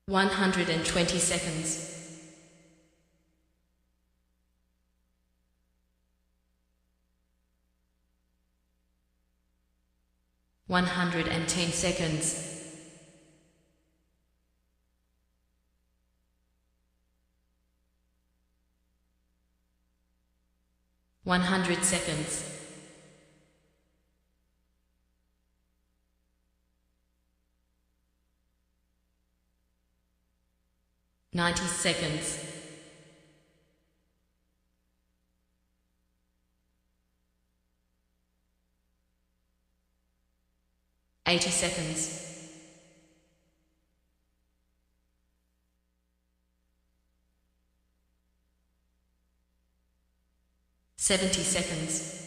120 seconds. 110 seconds. 100 seconds. 90 seconds. 80 seconds. 70 seconds.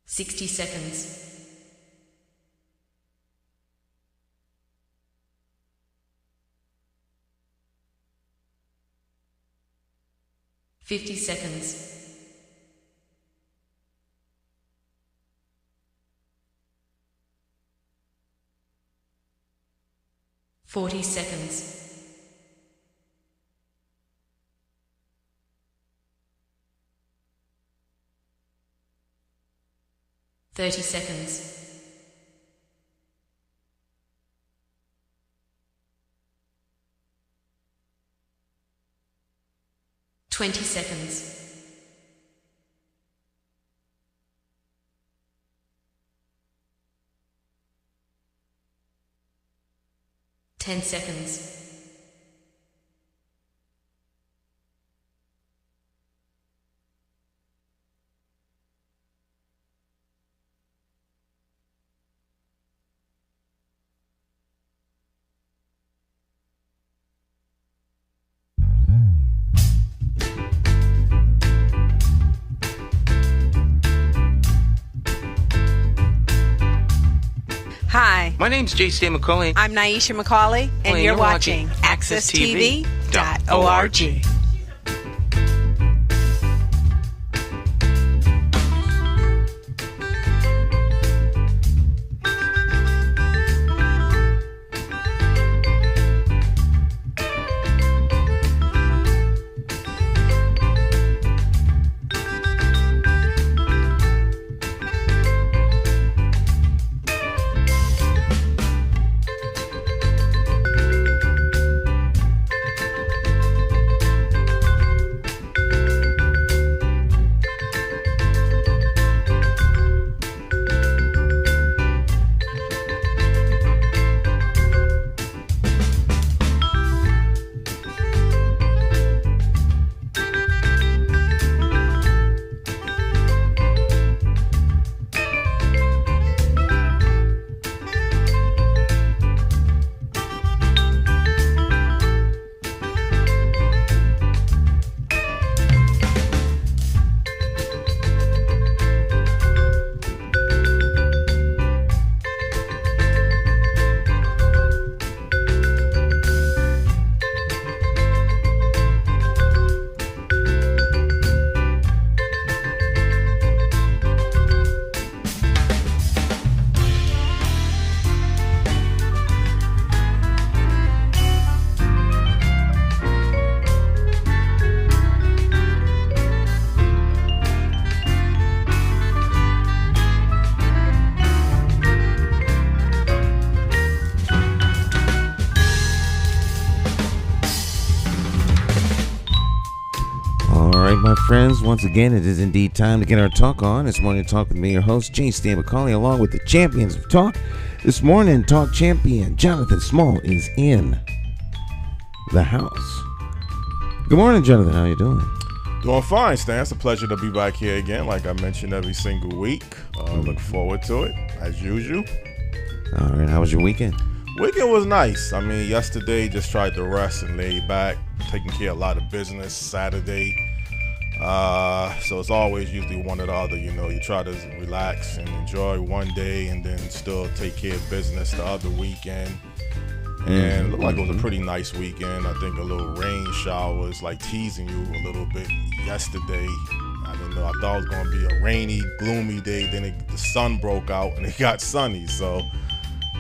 60 seconds. 50 seconds. 40 seconds. 30 seconds. 20 seconds. 10 seconds. 'Hi, my name's J.C. McCauley. I'm Nyesha McCauley, and you're watching AccessTV.org. My friends, once again, it is indeed time to get our talk on. This morning, talk with me, your host, J.C. McCauley, along with the champions of talk. This morning, talk champion Jonathan Small is in the house. Good morning, Jonathan. How you doing? Doing fine, Stan. It's a pleasure to be back here again, like I mentioned every single week. Look forward to it, as usual. All right. How was your weekend? Weekend was nice. I mean, yesterday just tried to rest and lay back, taking care of a lot of business. Saturday. So it's always usually one or the other, you know. You try to relax and enjoy one day and then still take care of business the other weekend. And it looked like it was a pretty nice weekend. I think a little rain shower was like teasing you a little bit yesterday. I didn't know, I thought it was going to be a rainy, gloomy day. Then the sun broke out and it got sunny. So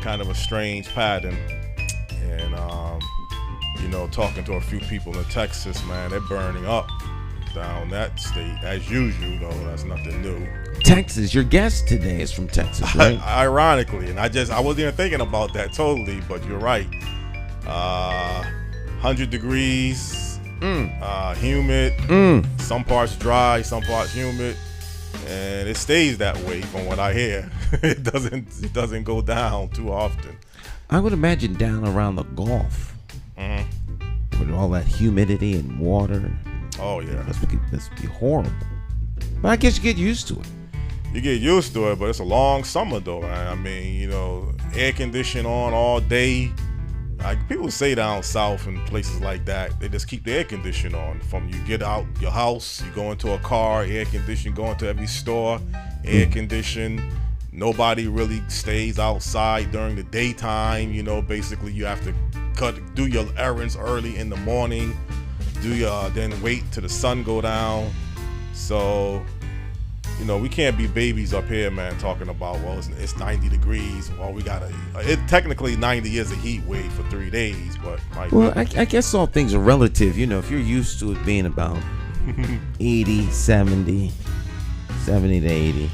kind of a strange pattern. And, you know, talking to a few people in Texas, man, they're burning up down that state as usual. You know, that's nothing new. Texas, your guest today is from Texas, right? Ironically, and I wasn't even thinking about that totally, but you're right. 100 degrees, humid, some parts dry, some parts humid, and it stays that way from what I hear. It doesn't go down too often. I would imagine down around the Gulf, with all that humidity and water. Oh yeah, that's be horrible. But I guess you get used to it. You get used to it, but it's a long summer though, man. I mean, you know, air conditioning on all day. Like people say down south and places like that, they just keep the air conditioning on. From you get out your house, you go into a car, air conditioning, go into every store, air conditioning. Nobody really stays outside during the daytime. You know, basically you have to do your errands early in the morning, then wait till the sun go down. So, you know, we can't be babies up here, man, talking about, well, it's 90 degrees. Well, it technically 90 is a heat wave for 3 days, but I guess all things are relative. You know, if you're used to it being about 80, 70 to 80,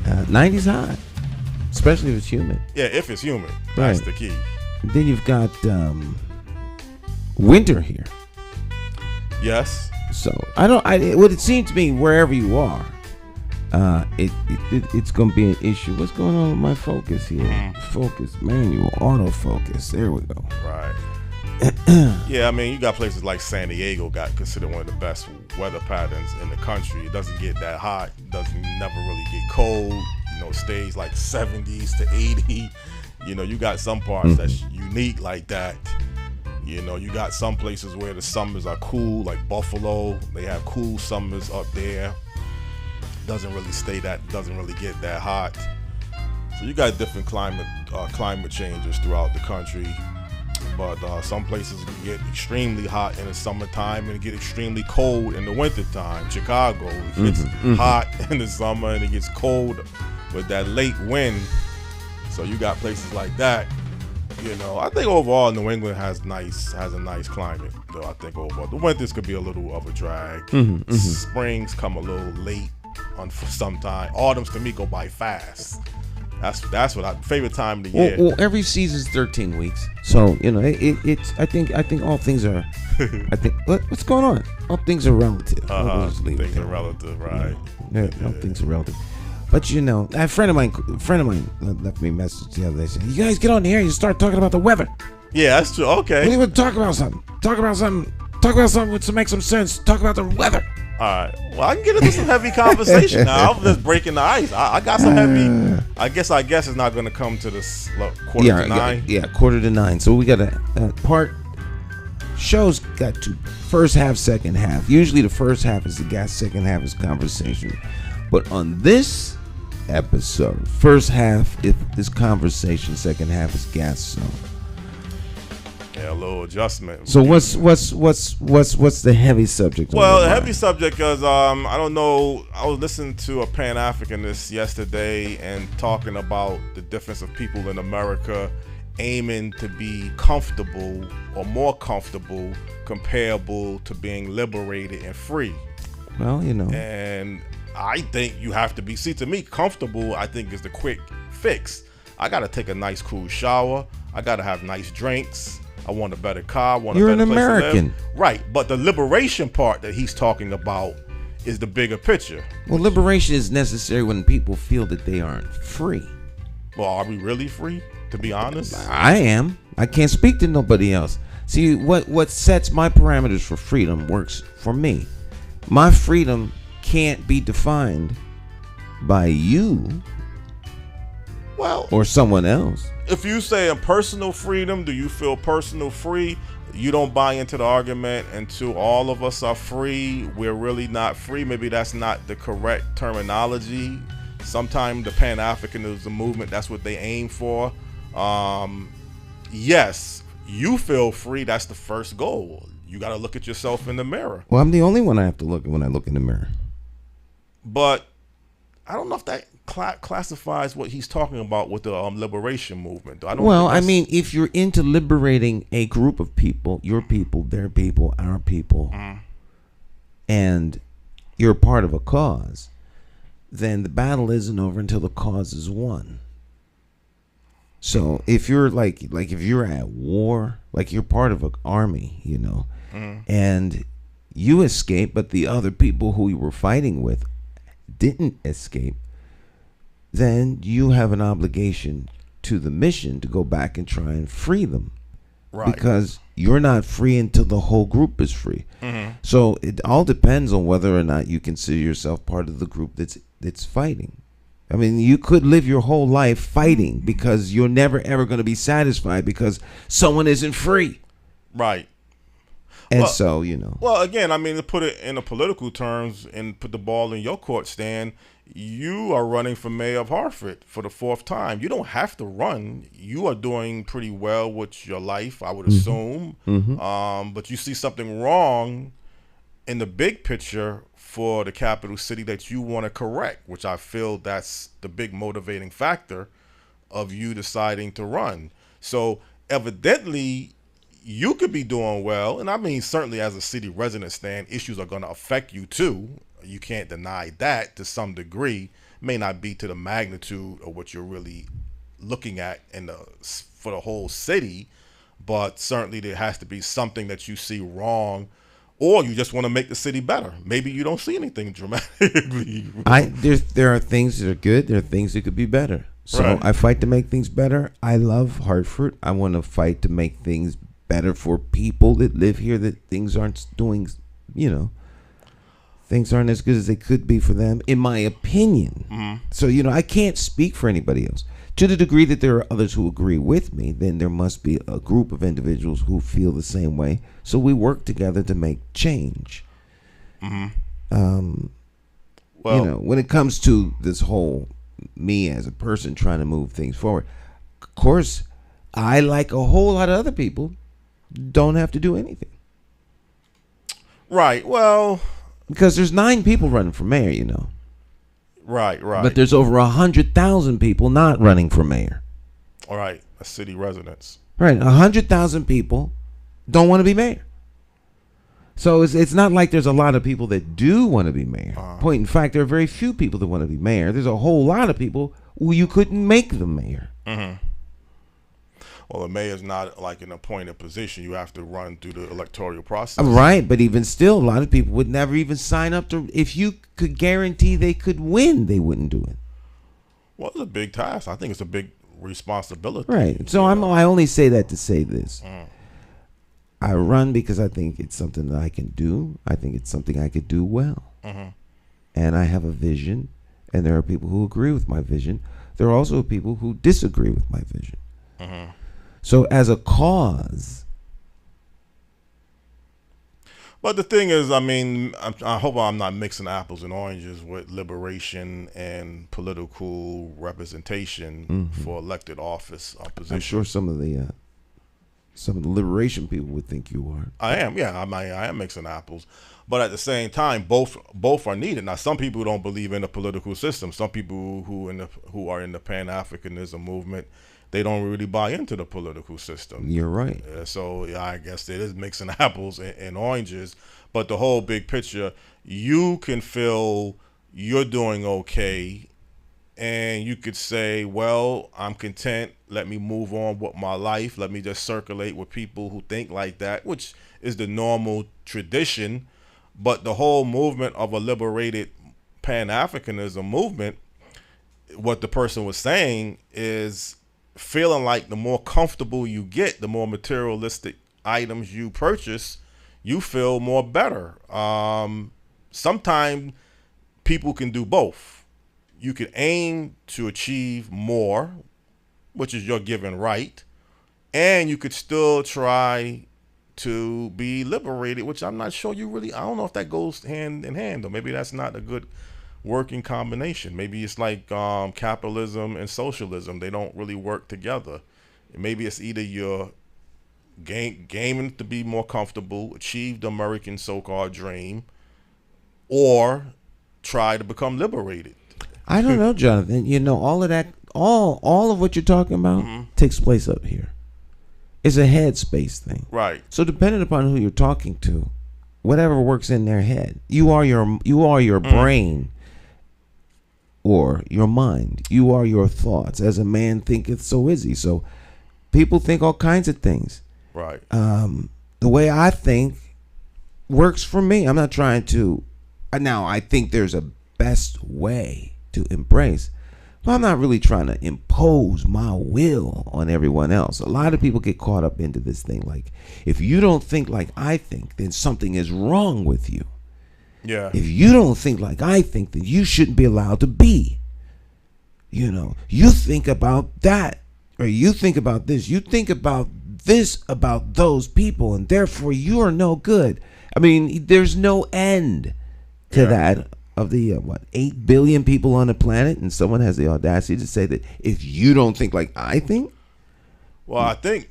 90's hot, especially if it's humid. Yeah, if it's humid, that's right. The key. Then you've got winter here. Yes. So what it seems to me, wherever you are, it's gonna be an issue. What's going on with my focus here? Focus manual, autofocus. There we go. Right. Yeah, I mean, you got places like San Diego got considered one of the best weather patterns in the country. It doesn't get that hot. It never really get cold. You know, it stays like 70s to 80. You know, you got some parts that's unique like that. You know, you got some places where the summers are cool, like Buffalo. They have cool summers up there. Doesn't really get that hot. So you got different climate changes throughout the country. But some places can get extremely hot in the summertime and get extremely cold in the wintertime. Chicago, it gets hot in the summer and it gets cold with that late wind. So you got places like that. You know, I think overall New England has a nice climate. Though I think overall the winters could be a little of a drag. Springs come a little late for some time. Autumns to me go by fast. That's what favorite time of the year. Well, every season's 13 weeks, so you know it's. I think all things are. I think what's going on? All things are relative. Things are relative, right? Yeah, all things are relative. But you know, a friend of mine left me a message the other day saying, "You guys get on the air, you start talking about the weather." Yeah, that's true. Okay. We would talk about something. Talk about something to make some sense. Talk about the weather. All right. Well, I can get into some heavy conversation now. I'm just breaking the ice. I got some heavy. I guess it's not going to come to this quarter to 9. Yeah, quarter to 9. So we got a part. Show's got two: first half, second half. Usually the first half is the gas, second half is conversation. But on this episode, first half is conversation, second half is gas. So yeah, a little adjustment. So what's the heavy subject? Well, the heavy subject is I don't know. I was listening to a Pan-Africanist yesterday and talking about the difference of people in America aiming to be comfortable or more comfortable, comparable to being liberated and free. Well, you know, and I think you have to be. See, to me, comfortable I think is the quick fix. I gotta take a nice cool shower. I gotta have nice drinks. I want a better car. You're a better an place American, to live. Right? But the liberation part that he's talking about is the bigger picture. Well, liberation is necessary when people feel that they aren't free. Well, are we really free? To be honest, I am. I can't speak to nobody else. See, what sets my parameters for freedom works for me. My freedom can't be defined by you. Well, or someone else. If you say a personal freedom, do you feel personal free? You don't buy into the argument until all of us are free. We're really not free. Maybe that's not the correct terminology. Sometimes the Pan-Africanism movement, that's what they aim for. Yes, you feel free. That's the first goal. You got to look at yourself in the mirror. Well, I'm the only one I have to look at when I look in the mirror. but I don't know if that classifies what he's talking about with the liberation movement. I don't. Well, I mean, if you're into liberating a group of people, your people, their people, our people, and you're part of a cause, then the battle isn't over until the cause is won. So if you're like if you're at war, like you're part of an army, you know, and you escape, but the other people who you were fighting with didn't escape, then you have an obligation to the mission to go back and try and free them. Right. Because you're not free until the whole group is free. So it all depends on whether or not you consider yourself part of the group that's fighting. I mean, you could live your whole life fighting because you're never ever going to be satisfied because someone isn't free. Right. And so, you know. Well, again, I mean, to put it in the political terms and put the ball in your court stand, you are running for mayor of Hartford for the 4th time. You don't have to run. You are doing pretty well with your life, I would assume. But you see something wrong in the big picture for the capital city that you want to correct, which I feel that's the big motivating factor of you deciding to run. So evidently you could be doing well, and I mean certainly as a city resident, Stan, issues are going to affect you too. You can't deny that to some degree. May not be to the magnitude of what you're really looking at for the whole city, but certainly there has to be something that you see wrong, or you just want to make the city better. Maybe you don't see anything dramatically. There are things that are good. There are things that could be better. So right. I fight to make things better. I love Hartford. I want to fight to make things better for people that live here, that things aren't doing, you know, things aren't as good as they could be for them, in my opinion. So, you know, I can't speak for anybody else. To the degree that there are others who agree with me, then there must be a group of individuals who feel the same way. So we work together to make change. Well, you know, when it comes to this whole me as a person trying to move things forward, of course, I, like a whole lot of other people, don't have to do anything. Right. Well, because there's 9 people running for mayor, you know. Right. But there's over 100,000 people not running for mayor. All right, a city residents. Right, 100,000 people don't want to be mayor. So it's not like there's a lot of people that do want to be mayor. Point in fact, there are very few people that want to be mayor. There's a whole lot of people who you couldn't make them mayor. Well, the mayor's not like an appointed position. You have to run through the electoral process. Right, but even still, a lot of people would never even sign up to. If you could guarantee they could win, they wouldn't do it. Well, it's a big task. I think it's a big responsibility. Right. So I only say that to say this. I run because I think it's something that I can do. I think it's something I could do well. And I have a vision, and there are people who agree with my vision. There are also people who disagree with my vision. So as a cause. But the thing is, I mean, I hope I'm not mixing apples and oranges with liberation and political representation for elected office position. I'm sure some of the liberation people would think you are. I am, yeah. I am mixing apples, but at the same time, both are needed. Now, some people don't believe in the political system. Some people who are in the Pan-Africanism movement, they don't really buy into the political system. You're right. So yeah, I guess it is mixing apples and oranges. But the whole big picture, you can feel you're doing okay, and you could say, well, I'm content. Let me move on with my life. Let me just circulate with people who think like that, which is the normal tradition. But the whole movement of a liberated Pan-Africanism movement, what the person was saying is feeling like the more comfortable you get, the more materialistic items you purchase, you feel more better. Sometimes people can do both. You can aim to achieve more, which is your given right, and you could still try to be liberated, which I'm not sure I don't know if that goes hand in hand, or maybe that's not a good working combination. Maybe it's like capitalism and socialism. They don't really work together. Maybe it's either you're gaming to be more comfortable, achieve the American so-called dream, or try to become liberated. I don't know, Jonathan. You know, all of that, all of what you're talking about takes place up here. It's a headspace thing. Right. So depending upon who you're talking to, whatever works in their head, you are your brain or your mind. You are your thoughts. As a man thinketh, so is he. So people think all kinds of things. Right. The way I think works for me. I'm not trying to. Now, I think there's a best way to embrace, but I'm not really trying to impose my will on everyone else. A lot of people get caught up into this thing. Like, if you don't think like I think, then something is wrong with you. Yeah. If you don't think like I think, then you shouldn't be allowed to be. You know, you think about that, or you think about this. You think about this about those people, and therefore you are no good. I mean, there's no end to that. Of the 8 billion people on the planet, and someone has the audacity to say that if you don't think like I think. Well, I think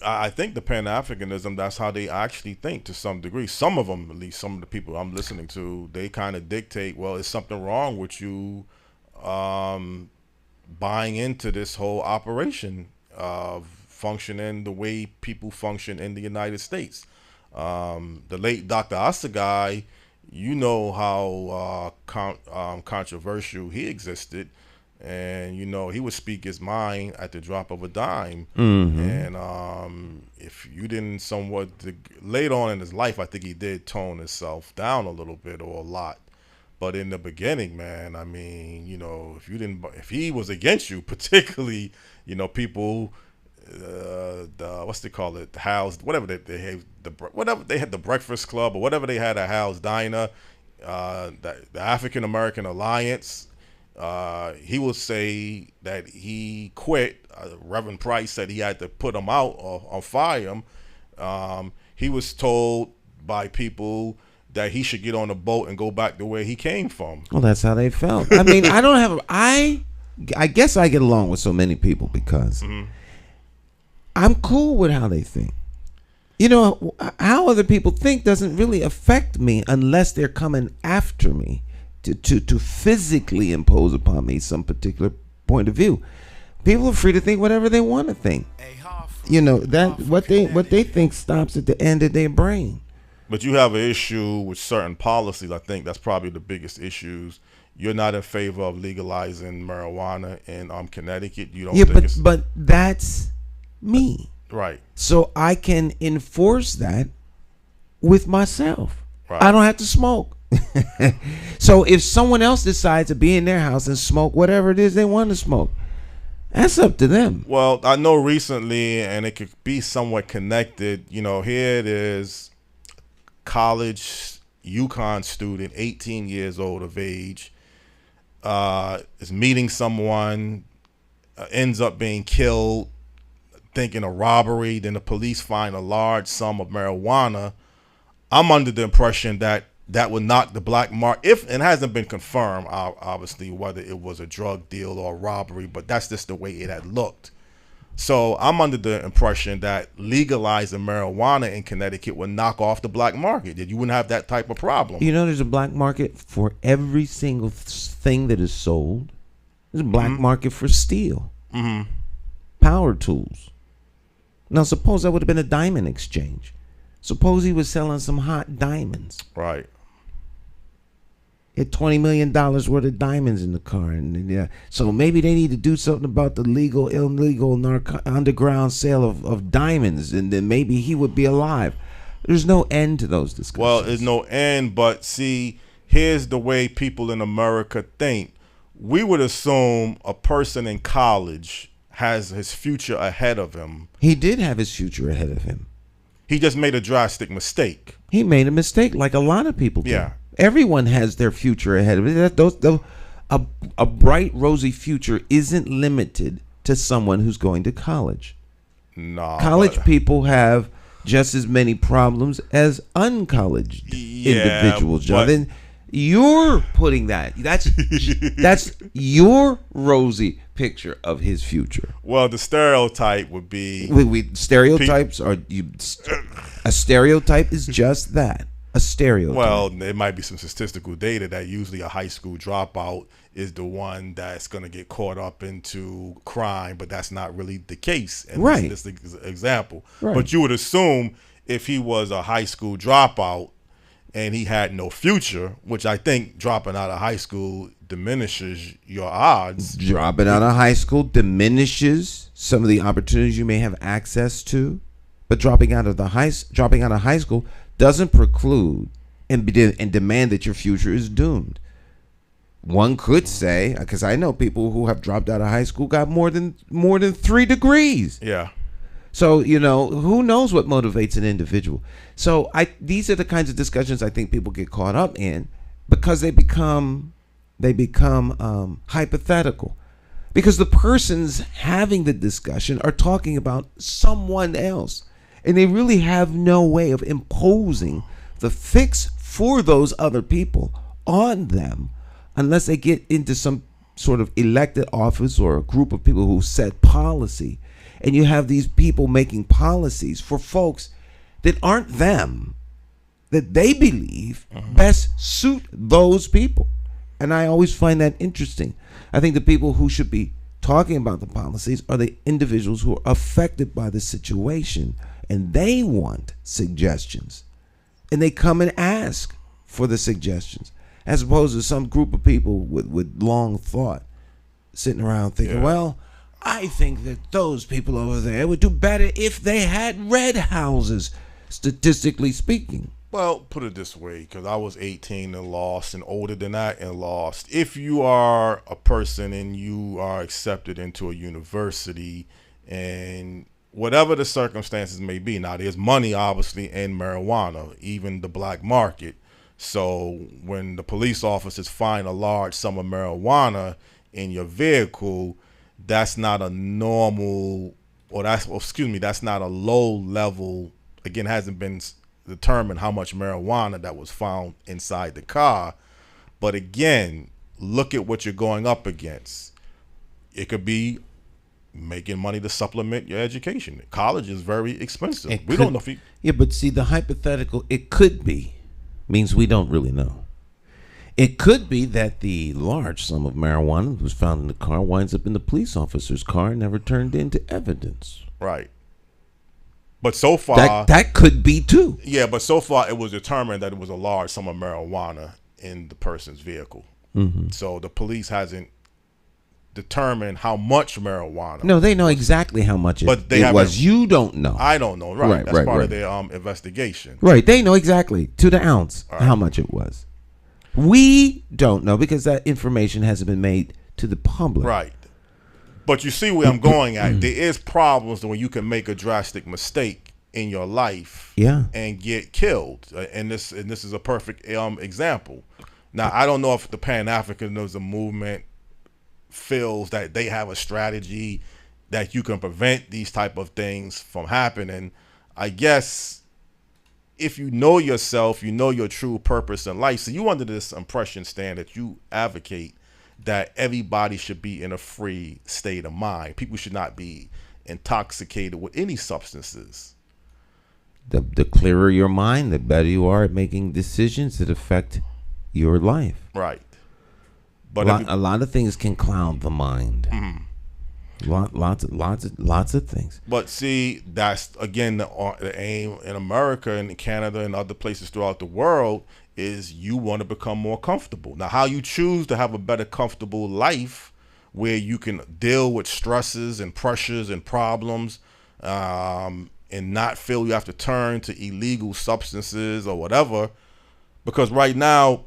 the Pan-Africanism, that's how they actually think to some degree. Some of them, at least some of the people I'm listening to, they kind of dictate, well, is something wrong with you buying into this whole operation of functioning the way people function in the United States. The late Dr. Assegai, you know how controversial he existed, and you know he would speak his mind at the drop of a dime. And if you didn't later on in his life, I think he did tone himself down a little bit or a lot. But in the beginning, man, I mean, you know, if he was against you, particularly, you know, people. What's they call it? The house, whatever they have, whatever they had, the Breakfast Club or whatever they had, a house diner, the African American Alliance. He will say that he quit. Reverend Price said he had to put him out or fire him. He was told by people that he should get on a boat and go back to where he came from. Well, that's how they felt. I mean, I guess I get along with so many people because I'm cool with how they think. You know, how other people think doesn't really affect me unless they're coming after me to physically impose upon me some particular point of view. People are free to think whatever they want to think. You know, that what they think stops at the end of their brain. But you have an issue with certain policies. I think that's probably the biggest issues. You're not in favor of legalizing marijuana in Connecticut. You don't think but that's me. Right. So I can enforce that with myself. Right. I don't have to smoke. So if someone else decides to be in their house and smoke whatever it is they want to smoke, that's up to them. Well, I know recently, and it could be somewhat connected, you know, here it is, college UConn student, 18 years old of age, is meeting someone, ends up being killed, thinking a robbery. Then the police find a large sum of marijuana. I'm under the impression that would knock the black market, if it hasn't been confirmed, obviously, whether it was a drug deal or a robbery, but that's just the way it had looked. So I'm under the impression that legalizing marijuana in Connecticut would knock off the black market, that you wouldn't have that type of problem. You know, there's a black market for every single thing that is sold. There's a black market for steel, power tools. Now, suppose that would have been a diamond exchange. Suppose he was selling some hot diamonds. Right. He had $20 million worth of diamonds in the car. And so maybe they need to do something about the illegal, underground sale of diamonds. And then maybe he would be alive. There's no end to those discussions. Well, there's no end, but see, here's the way people in America think. We would assume a person in college has his future ahead of him. He did have his future ahead of him. He just made a drastic mistake. He made a mistake like a lot of people do. Yeah. Everyone has their future ahead of it. A bright, rosy future isn't limited to someone who's going to college. No. College people have just as many problems as uncolleged individuals, Jonathan. You're putting that's your rosy picture of his future. Well, the stereotype would be Stereotypes are a stereotype is just that. a stereotype. Well, there might be some statistical data that usually a high school dropout is the one that's going to get caught up into crime, but that's not really the case. And Right. This is an example. Right. But you would assume if he was a high school dropout and he had no future, which I think dropping out of high school diminishes your odds. Dropping out of high school diminishes some of the opportunities you may have access to, but dropping out of high school doesn't preclude and demand that your future is doomed. One could say, because I know people who have dropped out of high school got more than 3 degrees. Yeah. So, who knows what motivates an individual? So these are the kinds of discussions I think people get caught up in because they become hypothetical. Because the persons having the discussion are talking about someone else. And they really have no way of imposing the fix for those other people on them unless they get into some sort of elected office or a group of people who set policy. And you have these people making policies for folks that aren't them, that they believe best suit those people. And I always find that interesting. I think the people who should be talking about the policies are the individuals who are affected by the situation, and they want suggestions. And they come and ask for the suggestions, as opposed to some group of people with long thought sitting around thinking, well, I think that those people over there would do better if they had red houses, statistically speaking. Well, put it this way, because I was 18 and lost, and older than that and lost. If you are a person and you are accepted into a university, and whatever the circumstances may be, now there's money obviously in marijuana, even the black market. So when the police officers find a large sum of marijuana in your vehicle, that's not a normal, that's not a low level. Again, hasn't been determined how much marijuana that was found inside the car. But again, look at what you're going up against. It could be making money to supplement your education. College is very expensive. We don't know if Yeah, but see, the hypothetical, it could be, means we don't really know. It could be that the large sum of marijuana that was found in the car winds up in the police officer's car and never turned into evidence. Right. But so far, that could be too. Yeah, but so far it was determined that it was a large sum of marijuana in the person's vehicle. Mm-hmm. So the police hasn't determined how much marijuana. No, they know exactly how much it was. You don't know. I don't know. Right. That's part of their investigation. Right. They know exactly to the ounce how much it was. We don't know because that information hasn't been made to the public. Right. But you see where I'm going at. There is problems when you can make a drastic mistake in your life and get killed. And this is a perfect example. Now, I don't know if the Pan-Africanism movement feels that they have a strategy that you can prevent these type of things from happening. I guess if you know yourself, you know your true purpose in life. So you under this impression, Stan, that you advocate that everybody should be in a free state of mind. People should not be intoxicated with any substances. The clearer your mind, the better you are at making decisions that affect your life. Right. But a lot of things can cloud the mind. Mm-hmm. Lots of things. But see, that's again the aim in America and in Canada and other places throughout the world is you want to become more comfortable. Now, how you choose to have a better comfortable life where you can deal with stresses and pressures and problems and not feel you have to turn to illegal substances or whatever. Because right now,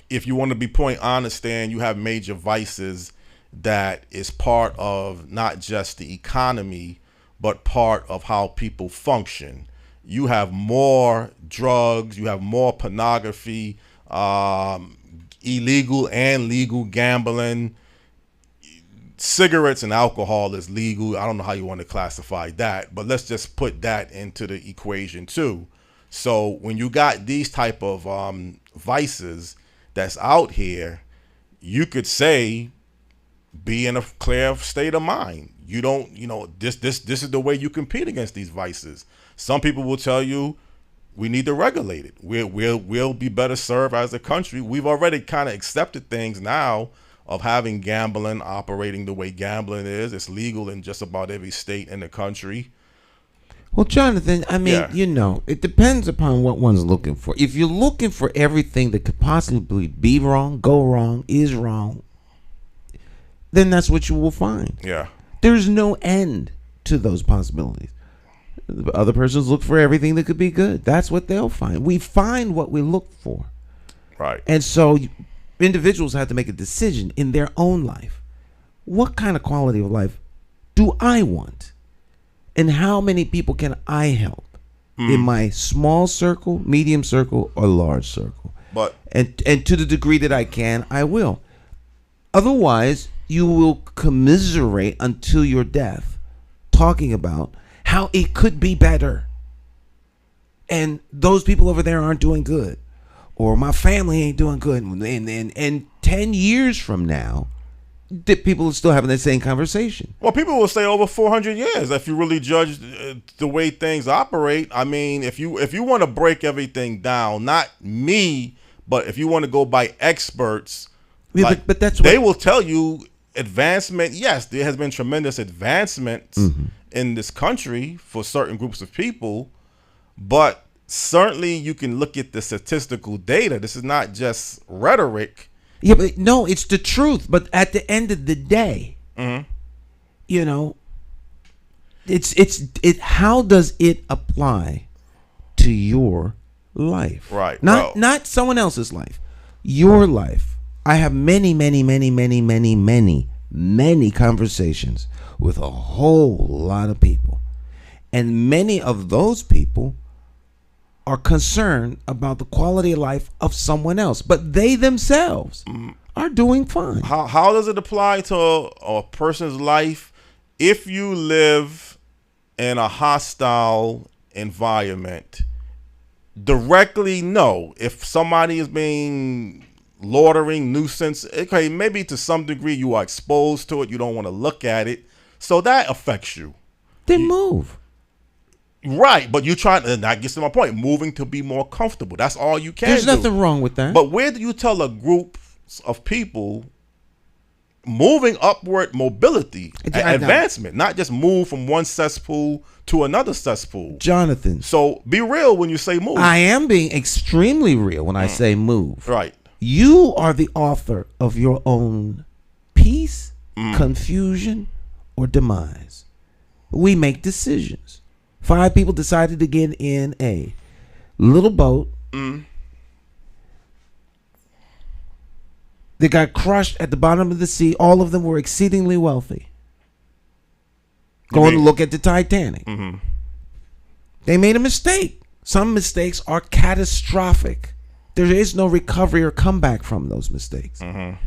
if you want to be point honest, Stan, you have major vices that is part of not just the economy, but part of how people function. You have more drugs, you have more pornography, illegal and legal gambling. Cigarettes and alcohol is legal. I don't know how you want to classify that, but let's just put that into the equation too. So when you got these type of vices that's out here, you could say, be in a clear state of mind. You don't, this is the way you compete against these vices. Some people will tell you, we need to regulate it. We'll be better served as a country. We've already kind of accepted things now of having gambling operating the way gambling is. It's legal in just about every state in the country. Well, Jonathan, I mean, it depends upon what one's looking for. If you're looking for everything that could possibly be wrong, go wrong, is wrong, then that's what you will find. Yeah. There's no end to those possibilities. Other persons look for everything that could be good. That's what they'll find. We find what we look for. Right. And so individuals have to make a decision in their own life. What kind of quality of life do I want? And how many people can I help in my small circle, medium circle, or large circle? But and to the degree that I can, I will. Otherwise, you will commiserate until your death, talking about how it could be better. And those people over there aren't doing good. Or my family ain't doing good. And 10 years from now, people are still having the same conversation. Well, people will say over 400 years if you really judge the way things operate. I mean, if you want to break everything down, not me, but if you want to go by experts, Yeah, but that's they will tell you advancement. Yes, there has been tremendous advancements in this country for certain groups of people, but certainly you can look at the statistical data. This is not just rhetoric. Yeah, but no, it's the truth. But at the end of the day, it's how does it apply to your life? Right. Not someone else's life. Your life. I have many conversations with a whole lot of people. And many of those people are concerned about the quality of life of someone else, but they themselves are doing fine. How does it apply to a person's life if you live in a hostile environment? Directly, no. If somebody is being loitering, nuisance, okay, maybe to some degree you are exposed to it, you don't want to look at it, so that affects you. Then move. Right, but you trying, and that gets to my point, moving to be more comfortable. That's all you can There's do. nothing wrong with that. But where do you tell a group of people moving upward mobility, advancement, not just move from one cesspool to another cesspool? Jonathan. So be real when you say move. I am being extremely real when I say move. Right. You are the author of your own peace, confusion, or demise. We make decisions. 5 people decided to get in a little boat. They got crushed at the bottom of the sea. All of them were exceedingly wealthy. Go and look at the Titanic. They made a mistake. Some mistakes are catastrophic. There is no recovery or comeback from those mistakes. I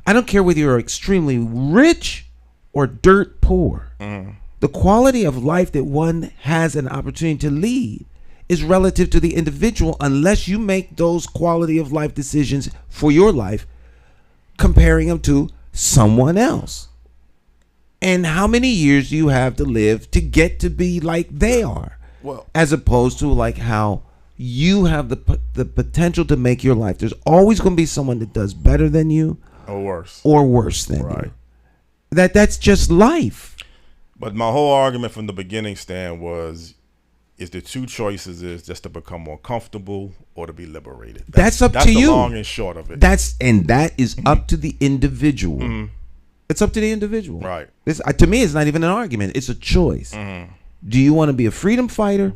don't care whether you're extremely rich or dirt poor. The quality of life that one has an opportunity to lead is relative to the individual unless you make those quality of life decisions for your life, comparing them to someone else. And how many years do you have to live to get to be like they are? Well, as opposed to like how you have the potential to make your life. There's always going to be someone that does better than you or worse than you. That's just life. But my whole argument from the beginning, Stan, is the two choices is just to become more comfortable or to be liberated. That's up to you. That's the long and short of it. That is up to the individual. It's up to the individual. Right. To me, it's not even an argument. It's a choice. Do you want to be a freedom fighter,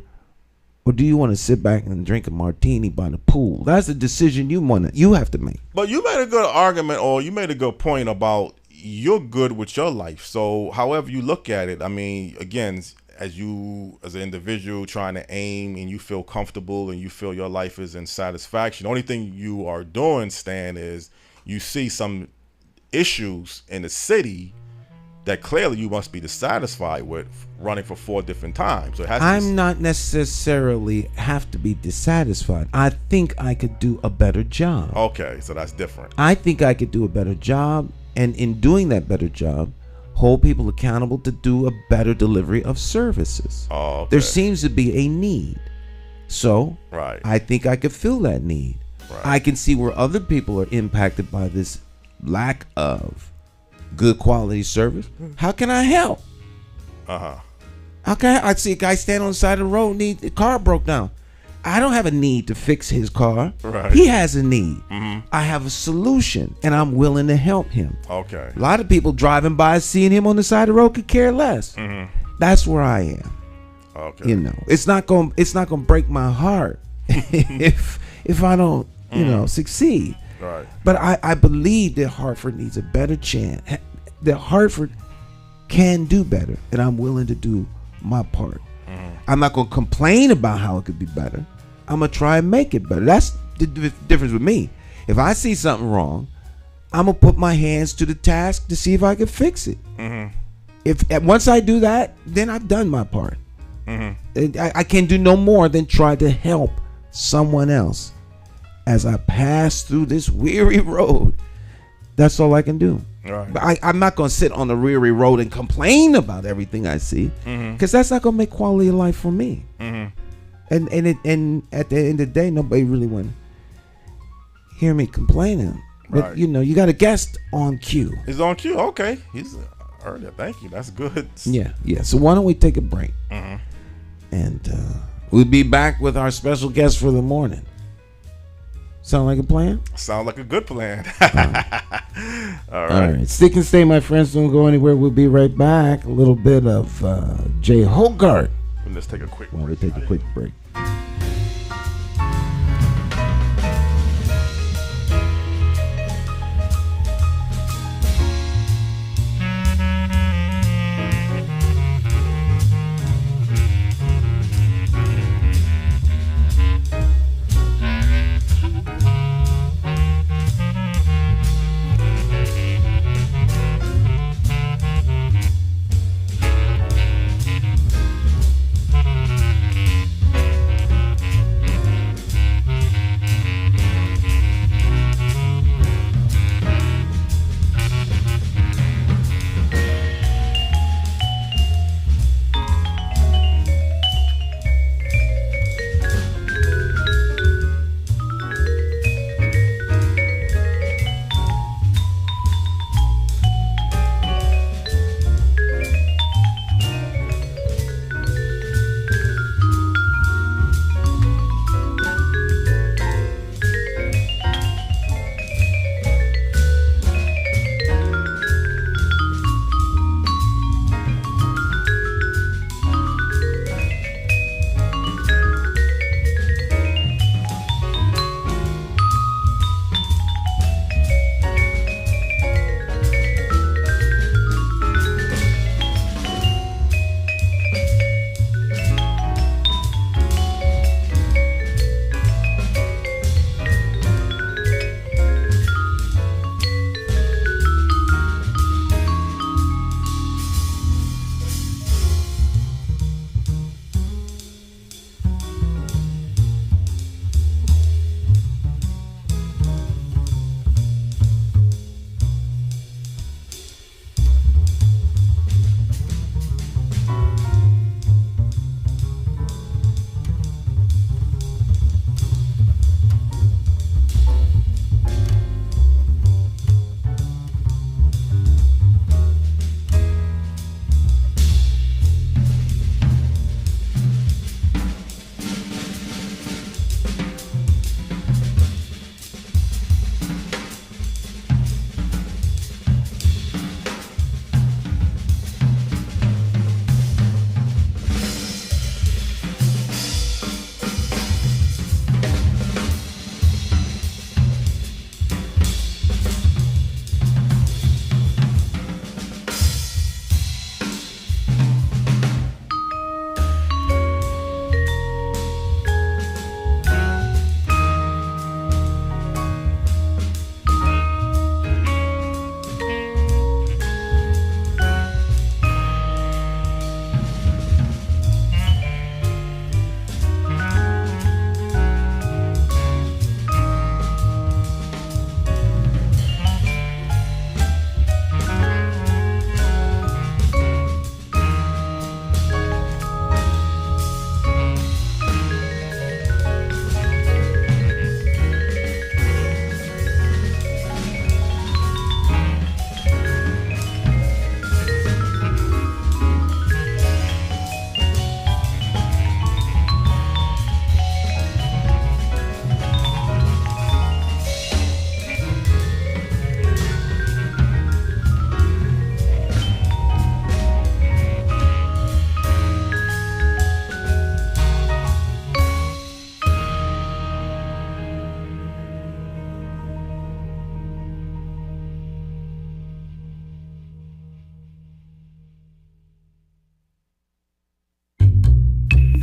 or do you want to sit back and drink a martini by the pool? That's the decision you have to make. But you made a good argument, or you made a good point about you're good with your life. So however you look at it, I mean, again, as an individual trying to aim and you feel comfortable and you feel your life is in satisfaction, the only thing you are doing, Stan, is you see some issues in the city that clearly you must be dissatisfied with, running for 4 different times. So it has I'm not necessarily have to be dissatisfied. I think I could do a better job. Okay, so that's different. I think I could do a better job, and in doing that better job, hold people accountable to do a better delivery of services. Okay. There seems to be a need. So Right. I think I could fill that need. Right. I can see where other people are impacted by this lack of good quality service. How can I help? How can I see a guy stand on the side of the road, the car broke down. I don't have a need to fix his car. Right. He has a need. Mm-hmm. I have a solution, and I'm willing to help him. Okay. A lot of people driving by, seeing him on the side of the road, could care less. Mm-hmm. That's where I am. Okay. You know, it's not gonna break my heart if I don't, succeed. Right. But I believe that Hartford needs a better chance. That Hartford can do better, and I'm willing to do my part. I'm not gonna complain about how it could be better. I'm gonna try and make it better. That's the difference with me. If I see something wrong, I'm gonna put my hands to the task to see if I can fix it. If once I do that, then I've done my part. I can do no more than try to help someone else as I pass through this weary road. That's all I can do. Right. But I'm not going to sit on the weary road and complain about everything I see, because that's not going to make quality of life for me. And at the end of the day, nobody really want to hear me complaining. But Right. you got a guest on cue. He's on cue. Okay. He's earlier. Thank you. That's good. Yeah. So why don't we take a break? And we'll be back with our special guest for the morning. Sound like a plan? Sound like a good plan. All All right. right. Stick and stay, my friends. Don't go anywhere. We'll be right back. A little bit of Jay Hogart. Let's take a quick While we break. take a quick break.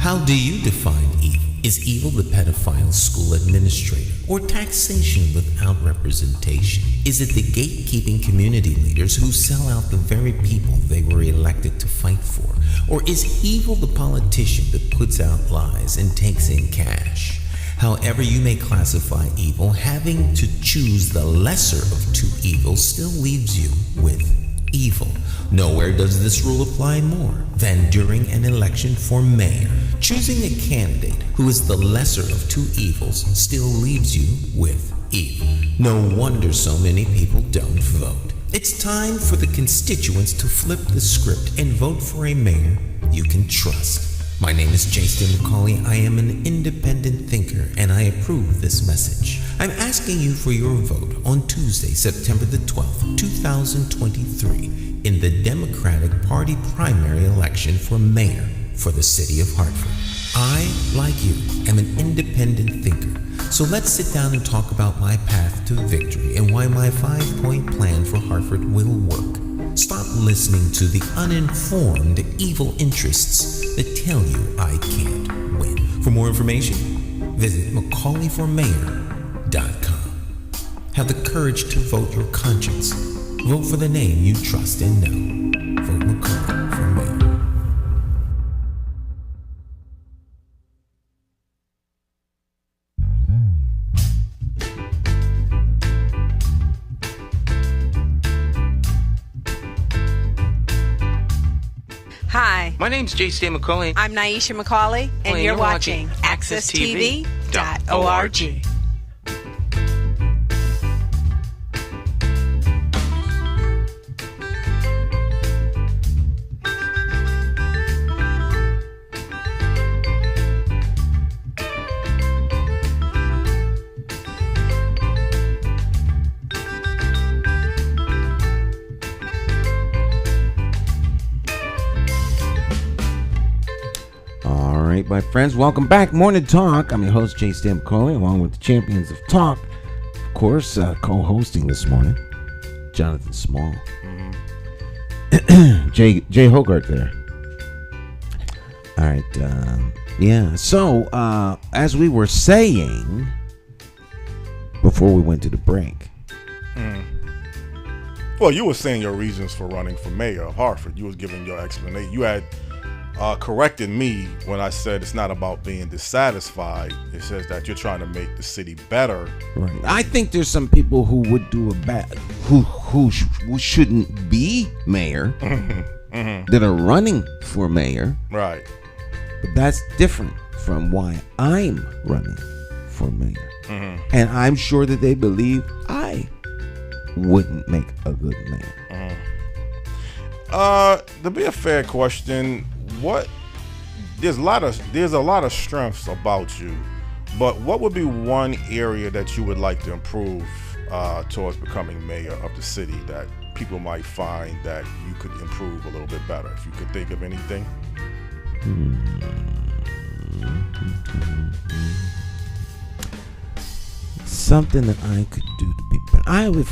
How do you define evil? Is evil the pedophile school administrator or taxation without representation? Is it the gatekeeping community leaders who sell out the very people they were elected to fight for? Or is evil the politician that puts out lies and takes in cash? However you may classify evil, having to choose the lesser of two evils still leaves you with evil. Nowhere does this rule apply more than during an election for mayor. Choosing a candidate who is the lesser of two evils still leaves you with evil. No wonder so many people don't vote. It's time for the constituents to flip the script and vote for a mayor you can trust. My name is Jason McCauley. I am an independent thinker and I approve this message. I'm asking you for your vote on Tuesday, September the 12th, 2023 in the Democratic Party primary election for mayor for the city of Hartford. I, like you, am an independent thinker. So let's sit down and talk about my path to victory and why my 5-point plan for Hartford will work. Stop listening to the uninformed evil interests that tell you I can't win. For more information, visit McCauleyformayor.com. Have the courage to vote your conscience. Vote for the name you trust and know. Vote McCauley for mayor. Hi, My name's J.C. McCauley. I'm Nyesha McCauley, and you're watching AccessTV.org. All right, my friends, welcome back. Morning Talk. I'm your host, Jay Stan McCauley, along with the champions of talk. Of course, co-hosting this morning, Jonathan Small. Jay Hogart there. All right, yeah. So, as we were saying before we went to the break. Well, you were saying your reasons for running for mayor of Hartford. You was giving your explanation. You had corrected me when I said it's not about being dissatisfied. It says that you're trying to make the city better. Right. I think there's some people who would do a bad, who shouldn't be mayor, that are running for mayor. Right. But that's different from why I'm running for mayor. And I'm sure that they believe I wouldn't make a good mayor. To be a fair question, there's a lot of strengths about you, but what would be one area that you would like to improve towards becoming mayor of the city that people might find that you could improve a little bit better? If you could think of anything. Something that I could do to be better. I was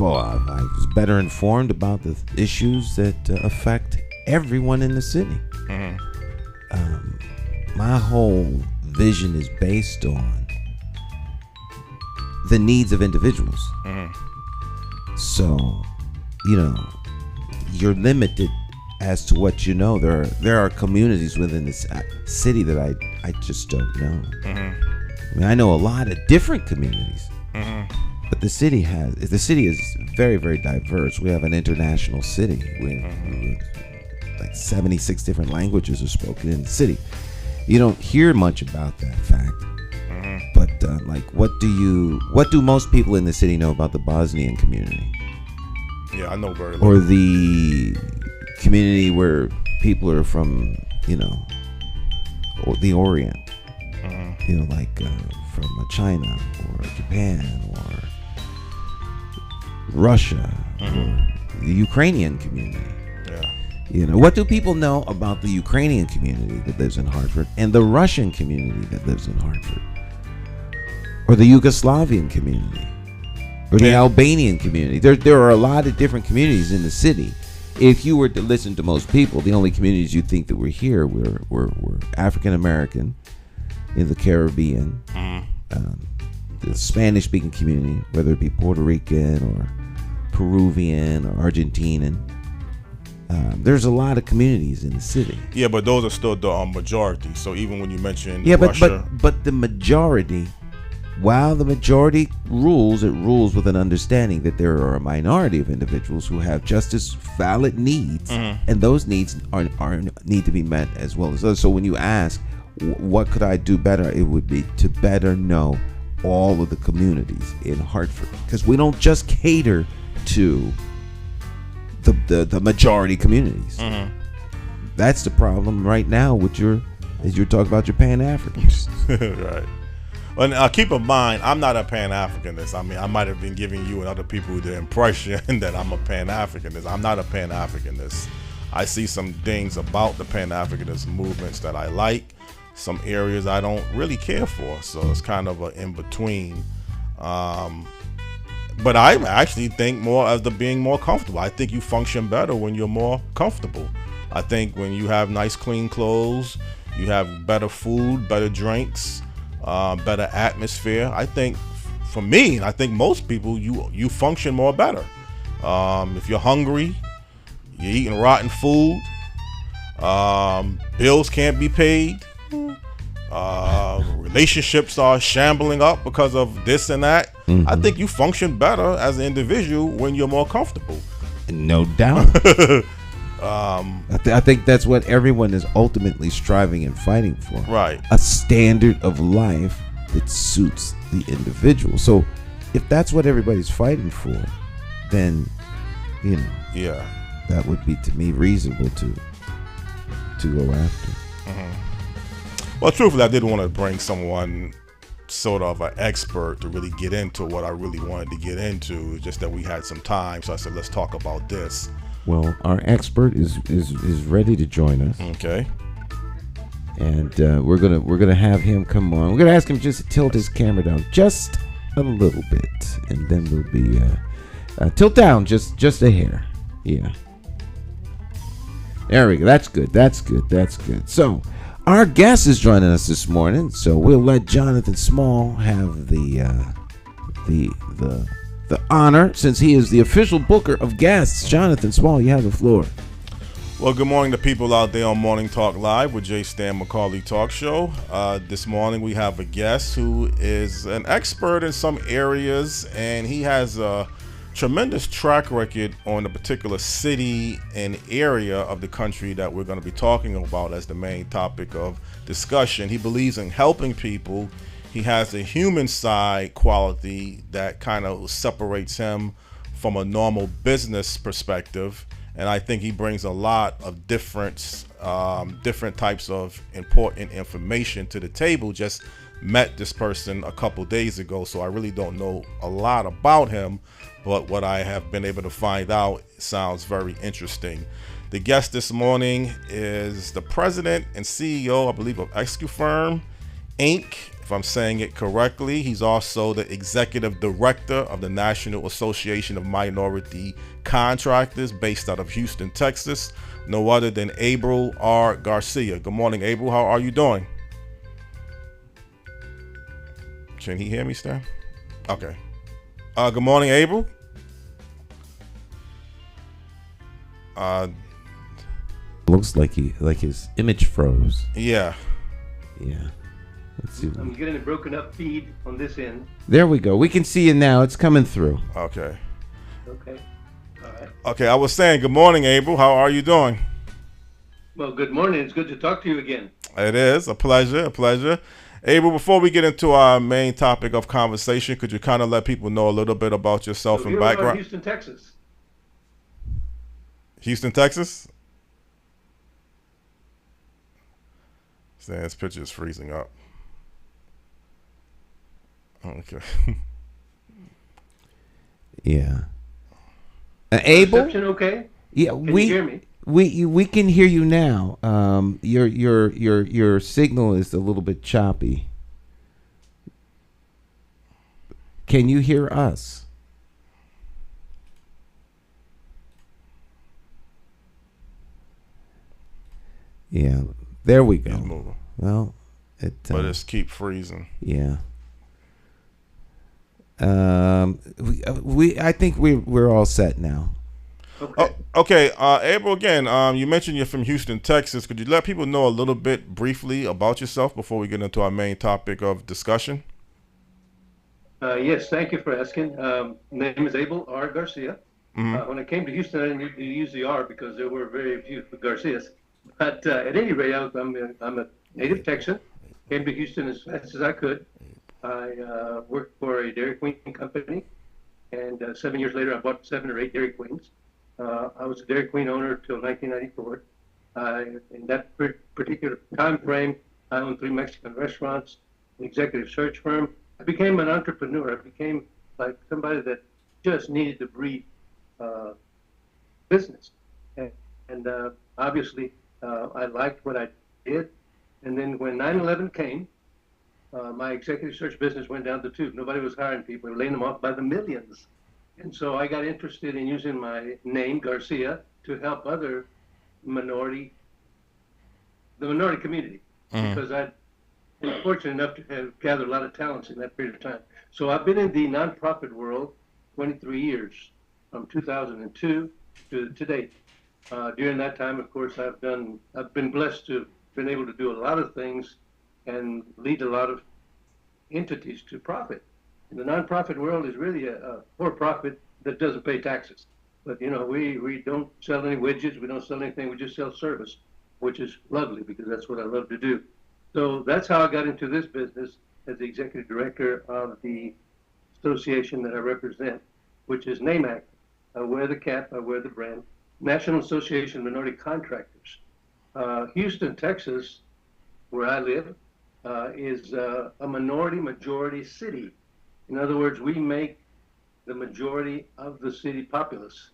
better informed about the issues that affect everyone in the city. My whole vision is based on the needs of individuals. So, you're limited as to what you know. There are communities within this city that I just don't know. I mean, I know a lot of different communities, but the city is very, very diverse. We have an international city with like 76 different languages are spoken in the city. You don't hear much about that fact. But what do most people in the city know about the Bosnian community? Yeah, I know very little. Or the community where people are from, or the Orient, from China or Japan or Russia or the Ukrainian community. What do people know about the Ukrainian community that lives in Hartford and the Russian community that lives in Hartford? Or the Yugoslavian community? Or the Albanian community? There are a lot of different communities in the city. if you were to listen to most people, the only communities you think that were here were African American in the Caribbean, the Spanish speaking community, whether it be Puerto Rican or Peruvian or Argentinian. There's a lot of communities in the city. Yeah, but those are still the majority. So even when you mention Russia, but the majority, while the majority rules, it rules with an understanding that there are a minority of individuals who have just as valid needs, and those needs are need to be met as well as others. So when you ask, what could I do better? It would be to better know all of the communities in Hartford, because we don't just cater to the majority communities. That's the problem right now with as you're talking about your Pan-Africans. Right. Well, keep in mind, I'm not a Pan-Africanist. I mean, I might have been giving you and other people the impression that I'm a Pan-Africanist. I'm not a Pan-Africanist. I see some things about the Pan-Africanist movements that I like, some areas I don't really care for. So it's kind of an in-between. But I actually think more of being more comfortable. I think you function better when you're more comfortable. I think when you have nice, clean clothes, you have better food, better drinks, better atmosphere. I think, for me, and I think most people, you function more better. If you're hungry, you're eating rotten food, bills can't be paid, relationships are shambling up because of this and that. I think you function better as an individual when you're more comfortable. No doubt. I think that's what everyone is ultimately striving and fighting for. Right. A standard of life that suits the individual. So if that's what everybody's fighting for, then, yeah, that would be, to me, reasonable to go after. Well, truthfully, I did want to bring someone sort of an expert to really get into what I really wanted to get into. Just that we had some time, so I said, let's talk about this. Well, our expert is ready to join us. Okay. And we're gonna have him come on. We're gonna ask him just to tilt his camera down just a little bit, and then we'll be tilt down just a hair. Yeah. There we go. That's good. That's good. So, our guest is joining us this morning, so we'll let Jonathan Small have the honor, since he is the official booker of guests. Jonathan Small, you have the floor. Well, good morning to people out there on Morning Talk Live with J. Stan McCauley Talk Show. This morning we have a guest who is an expert in some areas, and he has a tremendous track record on a particular city and area of the country that we're going to be talking about as the main topic of discussion. He believes in helping people. He has a human side quality that kind of separates him from a normal business perspective, and I think he brings a lot of different types of important information to the table. Just met this person a couple days ago, so I really don't know a lot about him, but what I have been able to find out sounds very interesting. The guest this morning is the president and CEO, I believe, of Execufirm, Inc., if I'm saying it correctly. He's also the executive director of the National Association of Minority Contractors based out of Houston, Texas. No other than Abel R. Garcia. Good morning, Abel. How are you doing? Can he hear me, Stan? Okay. Good morning, Abel. Looks like his image froze. Yeah. Let's see. I'm getting a broken up feed on this end. There we go. We can see you now. It's coming through. Okay. All right. Okay, I was saying good morning, Abel. How are you doing? Well, good morning. It's good to talk to you again. It is a pleasure. Abel, before we get into our main topic of conversation, could you kind of let people know a little bit about yourself So and here we are in background? Houston, Texas. Houston, Texas? Stan's picture is freezing up. Okay. Yeah. Abel? Reception okay? Yeah, Can you hear me? We can hear you now. Your signal is a little bit choppy. Can you hear us? Yeah. There we He's go. moving. Well, But it's keep freezing. yeah. I think we're all set now. Okay. Okay, Abel, again, you mentioned you're from Houston, Texas. Could you let people know a little bit briefly about yourself before we get into our main topic of discussion? Yes, thank you for asking. Name is Abel R. Garcia. When I came to Houston, I didn't need to use the R because there were very few Garcias. But at any rate, I'm a native Texan. Came to Houston as fast as I could. I worked for a Dairy Queen company, and 7 years later, I bought 7 or 8 Dairy Queens. I was a Dairy Queen owner until 1994. In that particular time frame, I owned 3 Mexican restaurants, an executive search firm. I became an entrepreneur. I became like somebody that just needed to breed business. And obviously, I liked what I did. And then when 9/11 came, my executive search business went down the tube. Nobody was hiring people. They were laying them off by the millions. And so I got interested in using my name, Garcia, to help other the minority community, because I'd been fortunate enough to have gathered a lot of talents in that period of time. So I've been in the nonprofit world 23 years, from 2002 to date. During that time, of course, I've been blessed to been able to do a lot of things and lead a lot of entities to profit. And the nonprofit world is really a for-profit that doesn't pay taxes. But we don't sell any widgets, we don't sell anything, we just sell service, which is lovely because that's what I love to do. So that's how I got into this business as the executive director of the association that I represent, which is NAMC. I wear the cap, I wear the brand, National Association of Minority Contractors. Houston, Texas, where I live, is a majority city. In other words, we make the majority of the city populace.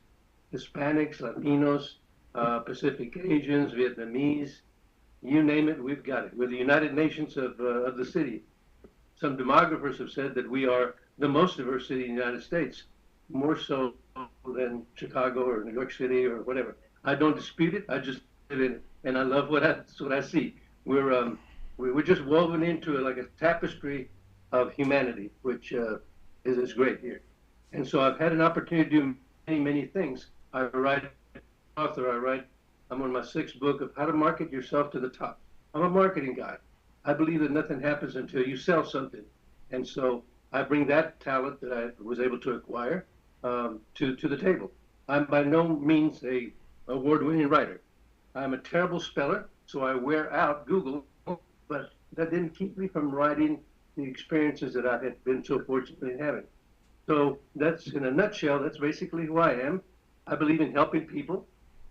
Hispanics, Latinos, Pacific Asians, Vietnamese, you name it, we've got it. We're the United Nations of the city. Some demographers have said that we are the most diverse city in the United States, more so than Chicago or New York City or whatever. I don't dispute it, I just live in it, and I love what I see. We're just woven into like a tapestry of humanity, which is great here. And so I've had an opportunity to do many things. I write, I'm on my 6th book of how to market yourself to the top. I'm a marketing guy. I believe that nothing happens until you sell something. And so I bring that talent that I was able to acquire to the table. I'm by no means a award-winning writer. I'm a terrible speller, so I wear out Google, but that didn't keep me from writing the experiences that I had been so fortunate in having. So that's, in a nutshell, that's basically who I am. I believe in helping people.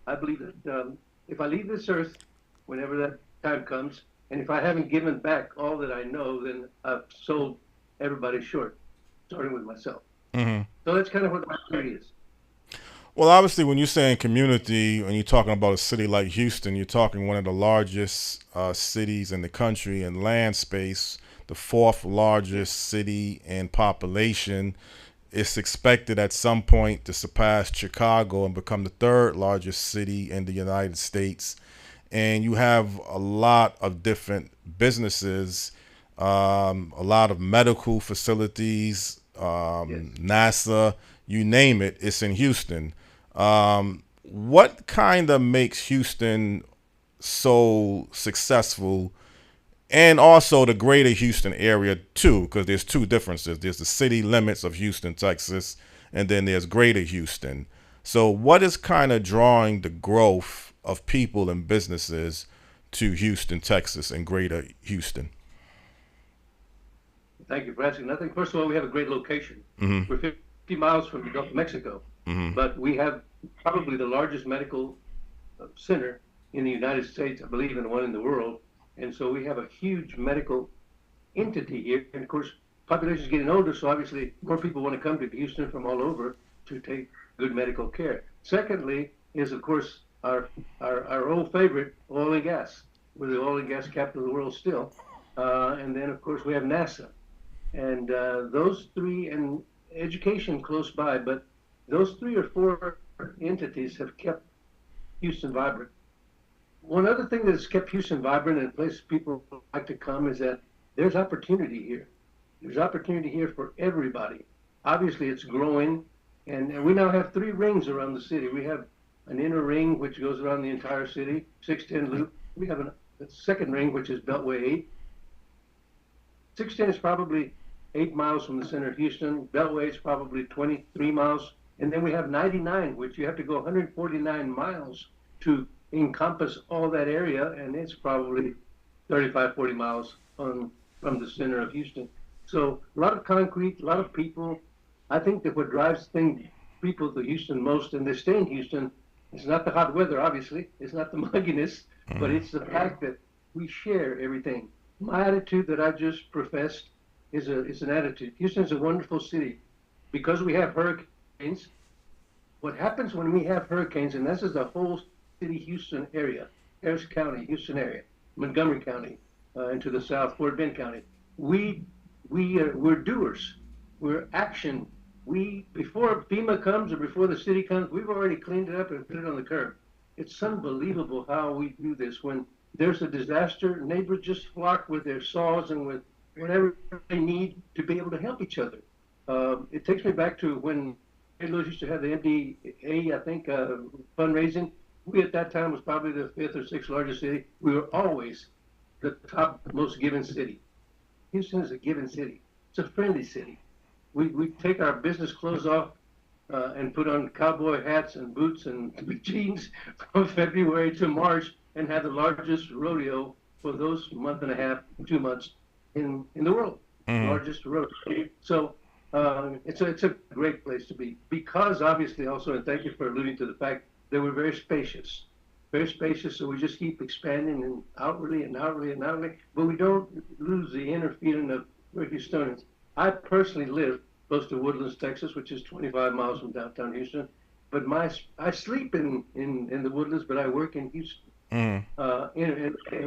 I believe that if I leave this earth, whenever that time comes, and if I haven't given back all that I know, then I've sold everybody short, starting with myself. Mm-hmm. So that's kind of what my theory is. Well, obviously, when you're saying community, when you're talking about a city like Houston, you're talking one of the largest cities in the country in land space, the 4th largest city in population. It's expected at some point to surpass Chicago and become the 3rd largest city in the United States. And you have a lot of different businesses, a lot of medical facilities, Yes. NASA, you name it, it's in Houston. What kind of makes Houston so successful, and also the greater Houston area too, because there's 2 differences. There's the city limits of Houston, Texas, and then there's greater Houston. So what is kind of drawing the growth of people and businesses to Houston, Texas, and greater Houston? Thank you for asking. I think, first of all, we have a great location. Mm-hmm. We're 50 miles from the Gulf of Mexico, but we have probably the largest medical center in the United States, I believe, and one in the world. And so we have a huge medical entity here. And of course, population is getting older, so obviously more people want to come to Houston from all over to take good medical care. Secondly is, of course, our old favorite, oil and gas. We're the oil and gas capital of the world still. And then, of course, we have NASA. And those 3, and education close by, but those 3 or 4 entities have kept Houston vibrant. one other thing that's kept Houston vibrant and places people like to come is that there's opportunity here. There's opportunity here for everybody. Obviously, it's growing, and we now have 3 rings around the city. We have an inner ring, which goes around the entire city, 610 loop. We have a second ring, which is Beltway 8. 610 is probably 8 miles from the center of Houston. Beltway is probably 23 miles. And then we have 99, which you have to go 149 miles to encompass all that area, and it's probably 35, 40 miles from the center of Houston. So a lot of concrete, a lot of people. I think that what drives people to Houston most, and they stay in Houston, it's not the hot weather, obviously. It's not the mugginess, but it's the fact that we share everything. My attitude that I just professed is an attitude. Houston's a wonderful city. Because we have hurricanes, what happens when we have hurricanes, and this is the whole city Houston area, Harris County, Houston area, Montgomery County, into the south, Fort Bend County, we're doers. We're action. Before FEMA comes or before the city comes, we've already cleaned it up and put it on the curb. It's unbelievable how we do this. When there's a disaster, neighbors just flock with their saws and with whatever they need to be able to help each other. It takes me back to when St. Louis used to have the MDA, I think, fundraising. We at that time was probably the 5th or 6th largest city. We were always the top most given city. Houston is a given city. It's a friendly city. We take our business clothes off and put on cowboy hats and boots and jeans from February to March and have the largest rodeo for those month and a half, 2 months in the world. Largest rodeo. So it's a great place to be, because obviously also, and thank you for alluding to the fact that we're very spacious, so we just keep expanding and outwardly, but we don't lose the inner feeling of we're Houstonians. I personally live close to Woodlands, Texas, which is 25 miles from downtown Houston, but I sleep in the Woodlands, but I work in Houston. And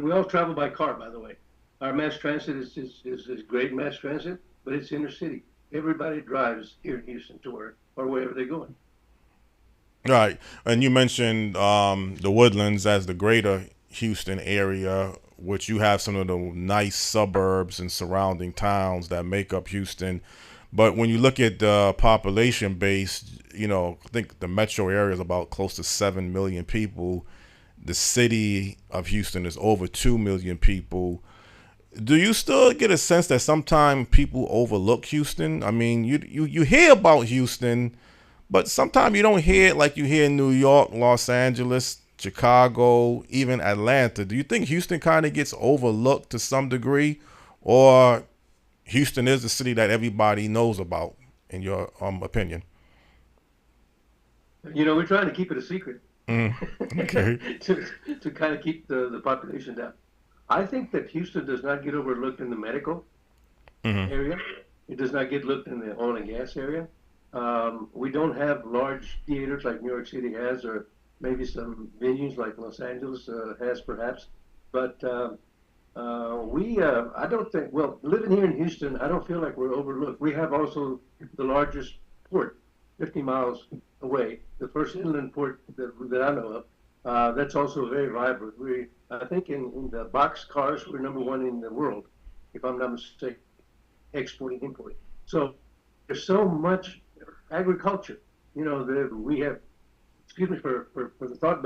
we all travel by car, by the way. Our mass transit is great mass transit, but it's inner city. Everybody drives here in Houston to work or wherever they're going. Right. And you mentioned the Woodlands as the greater Houston area, which you have some of the nice suburbs and surrounding towns that make up Houston. But when you look at the population base, I think the metro area is about close to 7 million people. The city of Houston is over 2 million people. Do you still get a sense that sometimes people overlook Houston? I mean, you hear about Houston, but sometimes you don't hear it like you hear in New York, Los Angeles, Chicago, even Atlanta. Do you think Houston kind of gets overlooked to some degree, or Houston is the city that everybody knows about, in your opinion? We're trying to keep it a secret. Okay. to kind of keep the population down. I think that Houston does not get overlooked in the medical area. It does not get looked in the oil and gas area. We don't have large theaters like New York City has, or maybe some venues like Los Angeles has perhaps. But I don't think, living here in Houston, I don't feel like we're overlooked. We have also the largest port, 50 miles away, the first inland port that I know of. That's also very vibrant. I think in the box cars, we're number 1 in the world, if I'm not mistaken, exporting, importing. So there's so much agriculture, that we have, excuse me for the thought,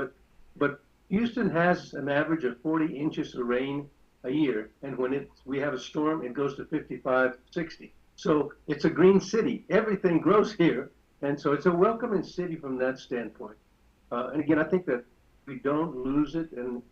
but Houston has an average of 40 inches of rain a year. And when we have a storm, it goes to 55, 60. So it's a green city. Everything grows here. And so it's a welcoming city from that standpoint. And again, I think that we don't lose it. And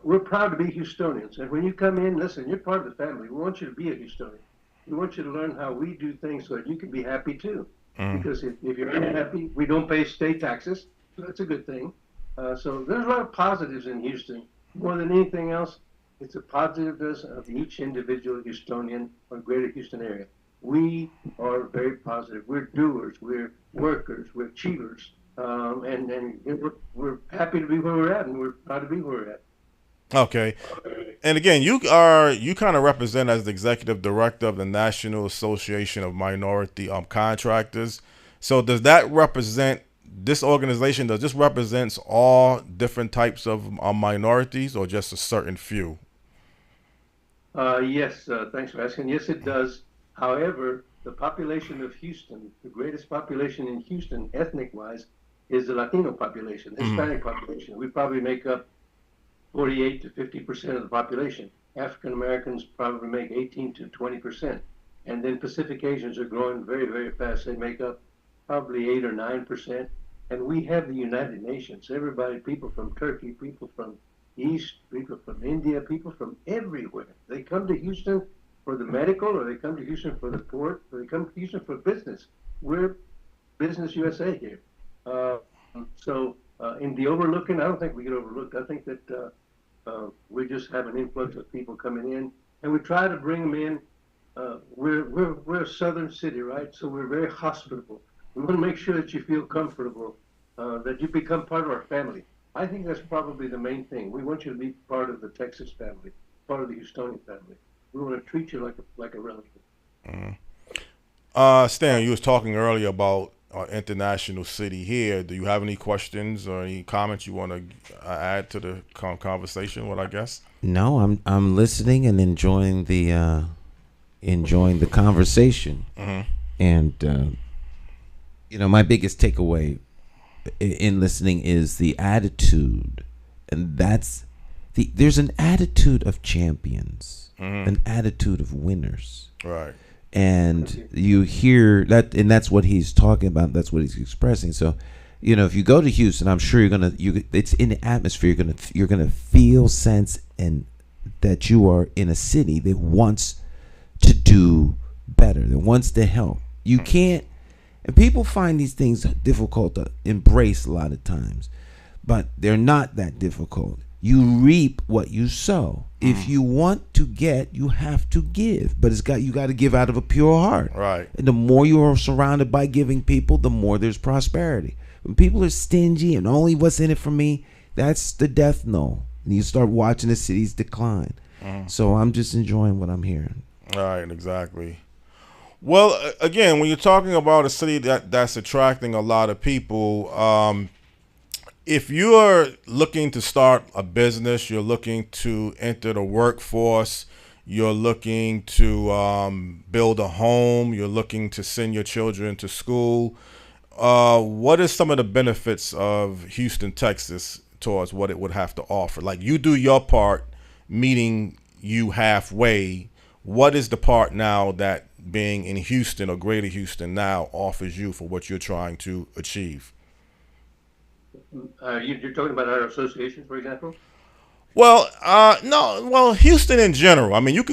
we're proud to be Houstonians. And when you come in, listen, you're part of the family. We want you to be a Houstonian. We want you to learn how we do things so that you can be happy too. Because if you're unhappy, we don't pay state taxes. So that's a good thing. So there's a lot of positives in Houston. More than anything else, it's a positiveness of each individual Houstonian or greater Houston area. We are very positive. We're doers. We're workers. We're achievers. And we're happy to be where we're at, and we're proud to be where we're at. Okay. And again, you kind of represent as the executive director of the National Association of Minority Contractors. So does that represent this organization, does this represents all different types of minorities or just a certain few? Yes, thanks for asking. Yes, it does. However, the population of Houston, the greatest population in Houston, ethnic-wise, is the Latino population, the Hispanic population. We probably make up 48 to 50% of the population. African Americans probably make 18 to 20%. And then Pacific Asians are growing very, very fast. They make up probably 8 or 9%. And we have the United Nations. Everybody, people from Turkey, people from East, people from India, people from everywhere. They come to Houston for the medical, or they come to Houston for the port, or they come to Houston for business. We're Business USA here. In the overlooking, I don't think we get overlooked. I think that we just have an influx of people coming in, and we try to bring them in. We're a southern city, right? So we're very hospitable. We want to make sure that you feel comfortable, that you become part of our family. I think that's probably the main thing. We want you to be part of the Texas family, part of the Houstonian family. We want to treat you like a relative. Stan, you was talking earlier about our international city here. Do you have any questions or any comments you want to add to the conversation? What I guess. No, I'm listening and enjoying the conversation. And my biggest takeaway in listening is the attitude, and there's an attitude of champions, an attitude of winners, right? And you hear that, and that's what he's talking about. That's what he's expressing. So, if you go to Houston, I'm sure it's in the atmosphere. You're gonna feel, sense, and that you are in a city that wants to do better, that wants to help. You can't, and people find these things difficult to embrace a lot of times, but they're not that difficult. You reap what you sow. If you want to get, you have to give, but you got to give out of a pure heart. Right. And the more you are surrounded by giving people, the more there's prosperity. When people are stingy and only what's in it for me, that's the death knell. And you start watching the cities decline. So I'm just enjoying what I'm hearing. Right, exactly. Well, again, when you're talking about a city that's attracting a lot of people, if you're looking to start a business, you're looking to enter the workforce, you're looking to build a home, you're looking to send your children to school, what is some of the benefits of Houston, Texas towards what it would have to offer? Like, you do your part, meeting you halfway. What is the part now that being in Houston or Greater Houston now offers you for what you're trying to achieve? You're talking about our association, for example? Well, no. Well, Houston in general. I mean, you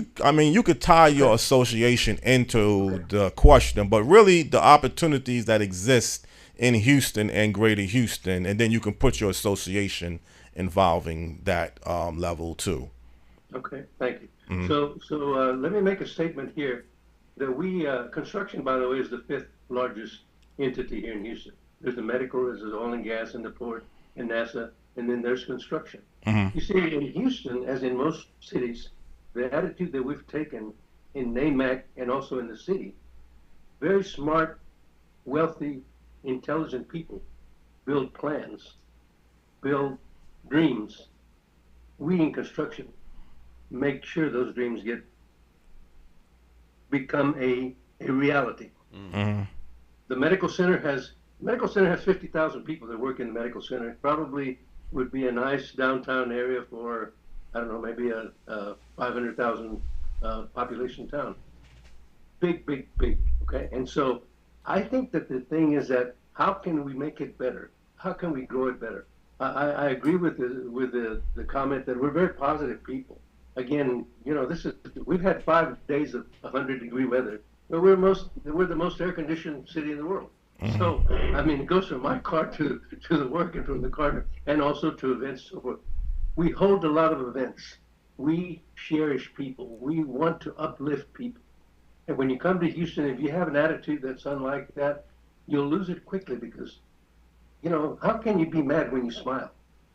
could tie your association into the question, but really the opportunities that exist in Houston and Greater Houston, and then you can put your association involving that level too. Okay, thank you. So let me make a statement here that construction, by the way, is the 5th largest entity here in Houston. There's the medical, there's the oil and gas, and the port, and NASA, and then there's construction. You see, in Houston, as in most cities, the attitude that we've taken in NAMC and also in the city, very smart, wealthy, intelligent people build plans, build dreams. We in construction make sure those dreams become a reality. The medical center has 50,000 people that work in the medical center. It probably would be a nice downtown area for, I don't know, maybe a 500,000 population town. Big, okay? And so I think that the thing is that how can we make it better? How can we grow it better? I agree with the comment that we're very positive people. Again, we've had 5 days of 100-degree weather, but we're the most air-conditioned city in the world. So, I mean, it goes from my car to the work and from the car and also to events. So forth. We hold a lot of events. We cherish people. We want to uplift people. And when you come to Houston, if you have an attitude that's unlike that, you'll lose it quickly because, how can you be mad when you smile,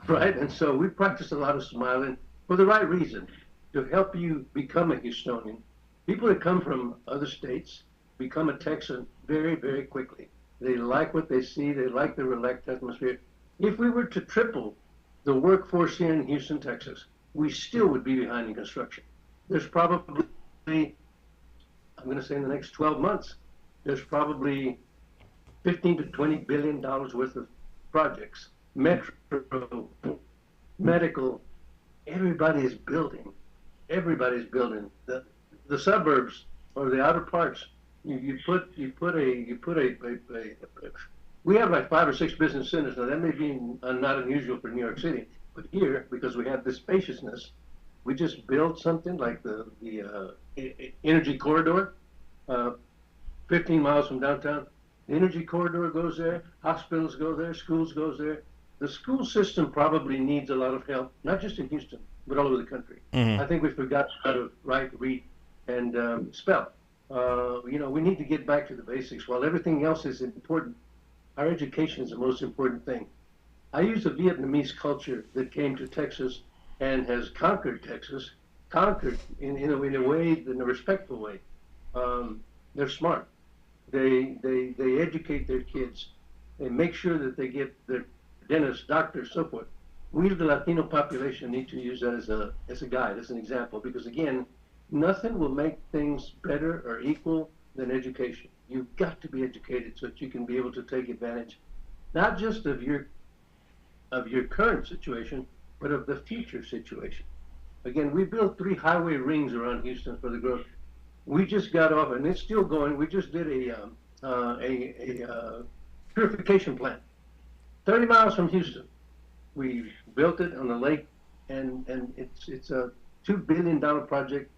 right? And so we practice a lot of smiling for the right reason, to help you become a Houstonian. People that come from other states become a Texan very, very quickly. They like what they see. They like the relaxed atmosphere. If we were to triple the workforce here in Houston, Texas, we still would be behind in construction. There's probably, I'm going to say in the next 12 months, there's probably 15 to 20 billion dollars worth of projects. Metro, medical, everybody is building. Everybody's building. The suburbs or the outer parts. We have like 5 or 6 business centers. Now that may be not unusual for New York City, but here, because we have this spaciousness, we just built something like the energy corridor, 15 miles from downtown. The energy corridor goes there, hospitals go there, schools goes there. The school system probably needs a lot of help, not just in Houston, but all over the country. I think we forgot how to write, read, and spell. We need to get back to the basics. While everything else is important, our education is the most important thing. I use a Vietnamese culture that came to Texas and has conquered Texas, in a way, in a respectful way. They're smart. They educate their kids. They make sure that they get their dentists, doctors, so forth. We, the Latino population, need to use that as a guide, as an example, because again, nothing will make things better or equal than education. You've got to be educated so that you can be able to take advantage, not just of your current situation, but of the future situation. Again, we built 3 highway rings around Houston for the growth. We just got off, and it's still going. We just did a purification plant, 30 miles from Houston. We built it on the lake, and it's a $2 billion project.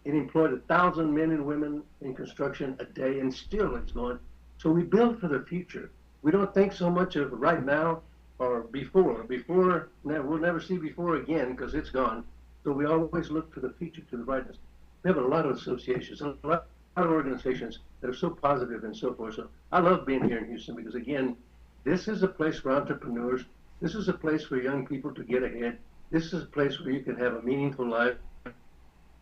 It employed 1,000 men and women in construction a day, and still it's going. So we build for the future. We don't think so much of right now or before. We'll never see before again because it's gone. So we always look to the future, to the brightness. We have a lot of associations, a lot of organizations that are so positive and so forth. So I love being here in Houston because, again, this is a place for entrepreneurs. This is a place for young people to get ahead. This is a place where you can have a meaningful life.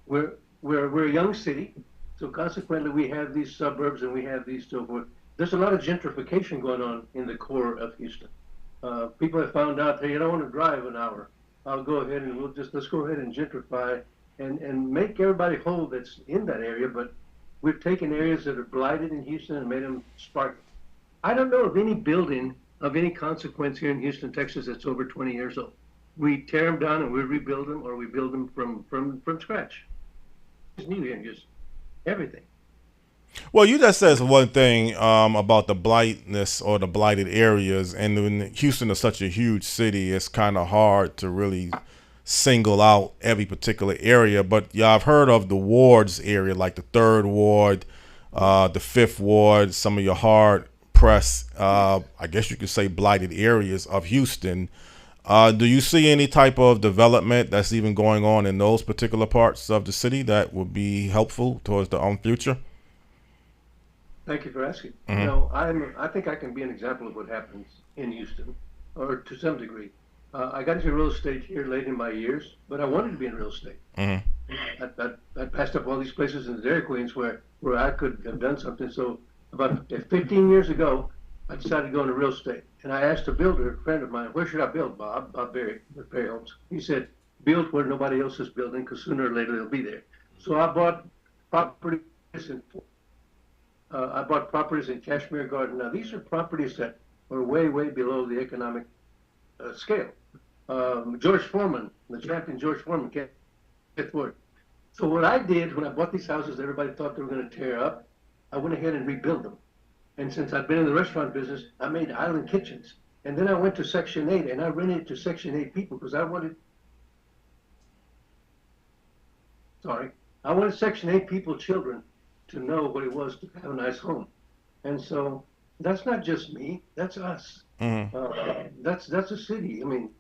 We're a young city, so consequently we have these suburbs and we have these so forth. There's a lot of gentrification going on in the core of Houston. People have found out, hey, I don't want to drive an hour. I'll go ahead and let's go ahead and gentrify and make everybody whole that's in that area. But we've taken areas that are blighted in Houston and made them sparkle. I don't know of any building of any consequence here in Houston, Texas that's over 20 years old. We tear them down and we rebuild them, or we build them from scratch. It's new here in Houston. Everything. Well, you just said one thing about the blightness or the blighted areas, and when Houston is such a huge city, it's kind of hard to really single out every particular area. But yeah, I've heard of the wards area, like the 3rd Ward, the 5th Ward, some of your hard press, I guess you could say blighted areas of Houston. Do you see any type of development that's even going on in those particular parts of the city that would be helpful towards the future? Thank you for asking. Mm-hmm. I think I can be an example of what happens in Houston, or to some degree. I got into real estate here late in my years, but I wanted to be in real estate. Mm-hmm. I passed up all these places in the Dairy Queens where I could have done something. So about 15 years ago, I decided to go into real estate. And I asked a builder, a friend of mine, where should I build, Bob Berry, with Berry Homes? He said, build where nobody else is building, because sooner or later they'll be there. So I bought properties in Cashmere Garden. Now, these are properties that are way, way below the economic scale. George Foreman, the champion George Foreman, 5th Ward. So what I did when I bought these houses, everybody thought they were going to tear up. I went ahead and rebuilt them. And since I've been in the restaurant business, I made island kitchens. And then I went to Section 8, and I rented to Section 8 people because I wanted Section 8 people, children, to know what it was to have a nice home. And so that's not just me, that's us. Mm-hmm. That's a city. I mean,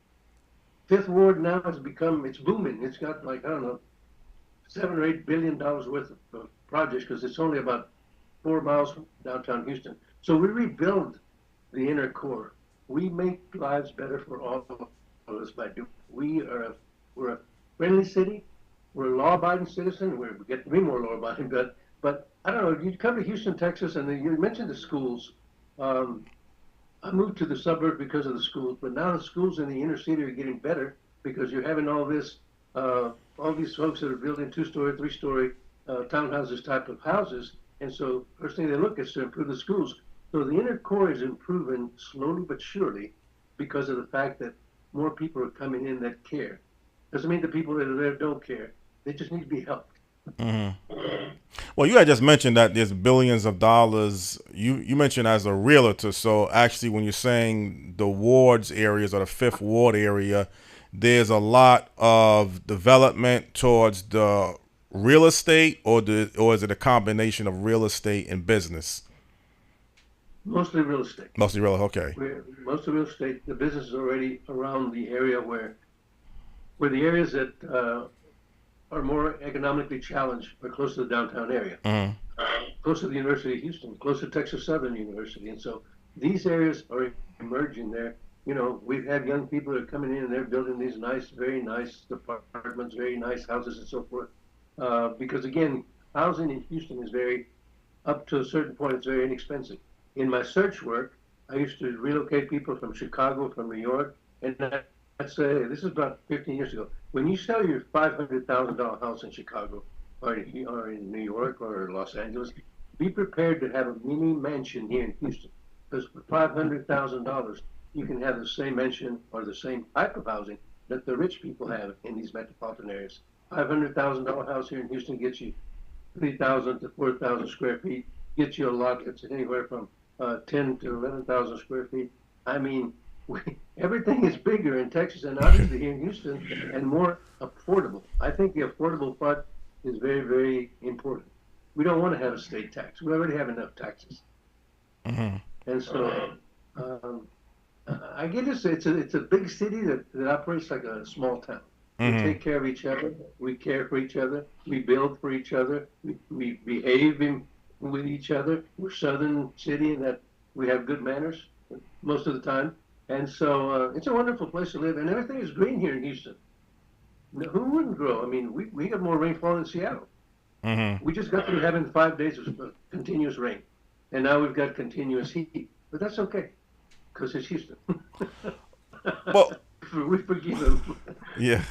5th Ward now it's booming. It's got like, I don't know, $7 or $8 billion worth of projects because it's only about 4 miles from downtown Houston. So we rebuild the inner core. We make lives better for all of us by doing. We're a friendly city. We're a law-abiding citizen. We get to be more law-abiding, but I don't know. You come to Houston, Texas, and you mentioned the schools. Um, I moved to the suburbs because of the schools, but now the schools in the inner city are getting better because you're having all these folks that are building 2-story, 3-story townhouses type of houses. And so first thing they look is to improve the schools. So the inner core is improving slowly but surely because of the fact that more people are coming in that care. Doesn't mean the people that are there don't care. They just need to be helped. Well, you had just mentioned that there's billions of dollars. You mentioned as a realtor. So actually, when you're saying the wards areas or the Fifth Ward area, there's a lot of development towards the real estate, or is it a combination of real estate and business? Mostly real estate. Mostly real. Okay. Most of real estate, the business is already around the area where the areas that are more economically challenged are close to the downtown area, close to the University of Houston, close to Texas Southern University. And so these areas are emerging there. You know, we've had young people that are coming in and they're building these nice, very nice apartments, very nice houses and so forth. Because again, housing in Houston is up to a certain point, it's very inexpensive. In my search work, I used to relocate people from Chicago, from New York, and I'd say, this is about 15 years ago, when you sell your $500,000 house in Chicago or in New York or Los Angeles, be prepared to have a mini mansion here in Houston. Because for $500,000, you can have the same mansion or the same type of housing that the rich people have in these metropolitan areas. $500,000 house here in Houston gets you 3,000 to 4,000 square feet, gets you a lot that's anywhere from 10 to 11,000 square feet. I mean, everything is bigger in Texas and obviously here in Houston and more affordable. I think the affordable part is very, very important. We don't want to have a state tax. We already have enough taxes. And so I get this. It's a big city that operates like a small town. We take care of each other. We care for each other. We build for each other. We behave with each other. We're Southern city in that we have good manners most of the time. And so it's a wonderful place to live. And everything is green here in Houston. Now, who wouldn't grow? I mean, we got more rainfall in Seattle. We just got through having 5 days of continuous rain. And now we've got continuous heat. But that's okay, because it's Houston. Well, we forgive them. yeah.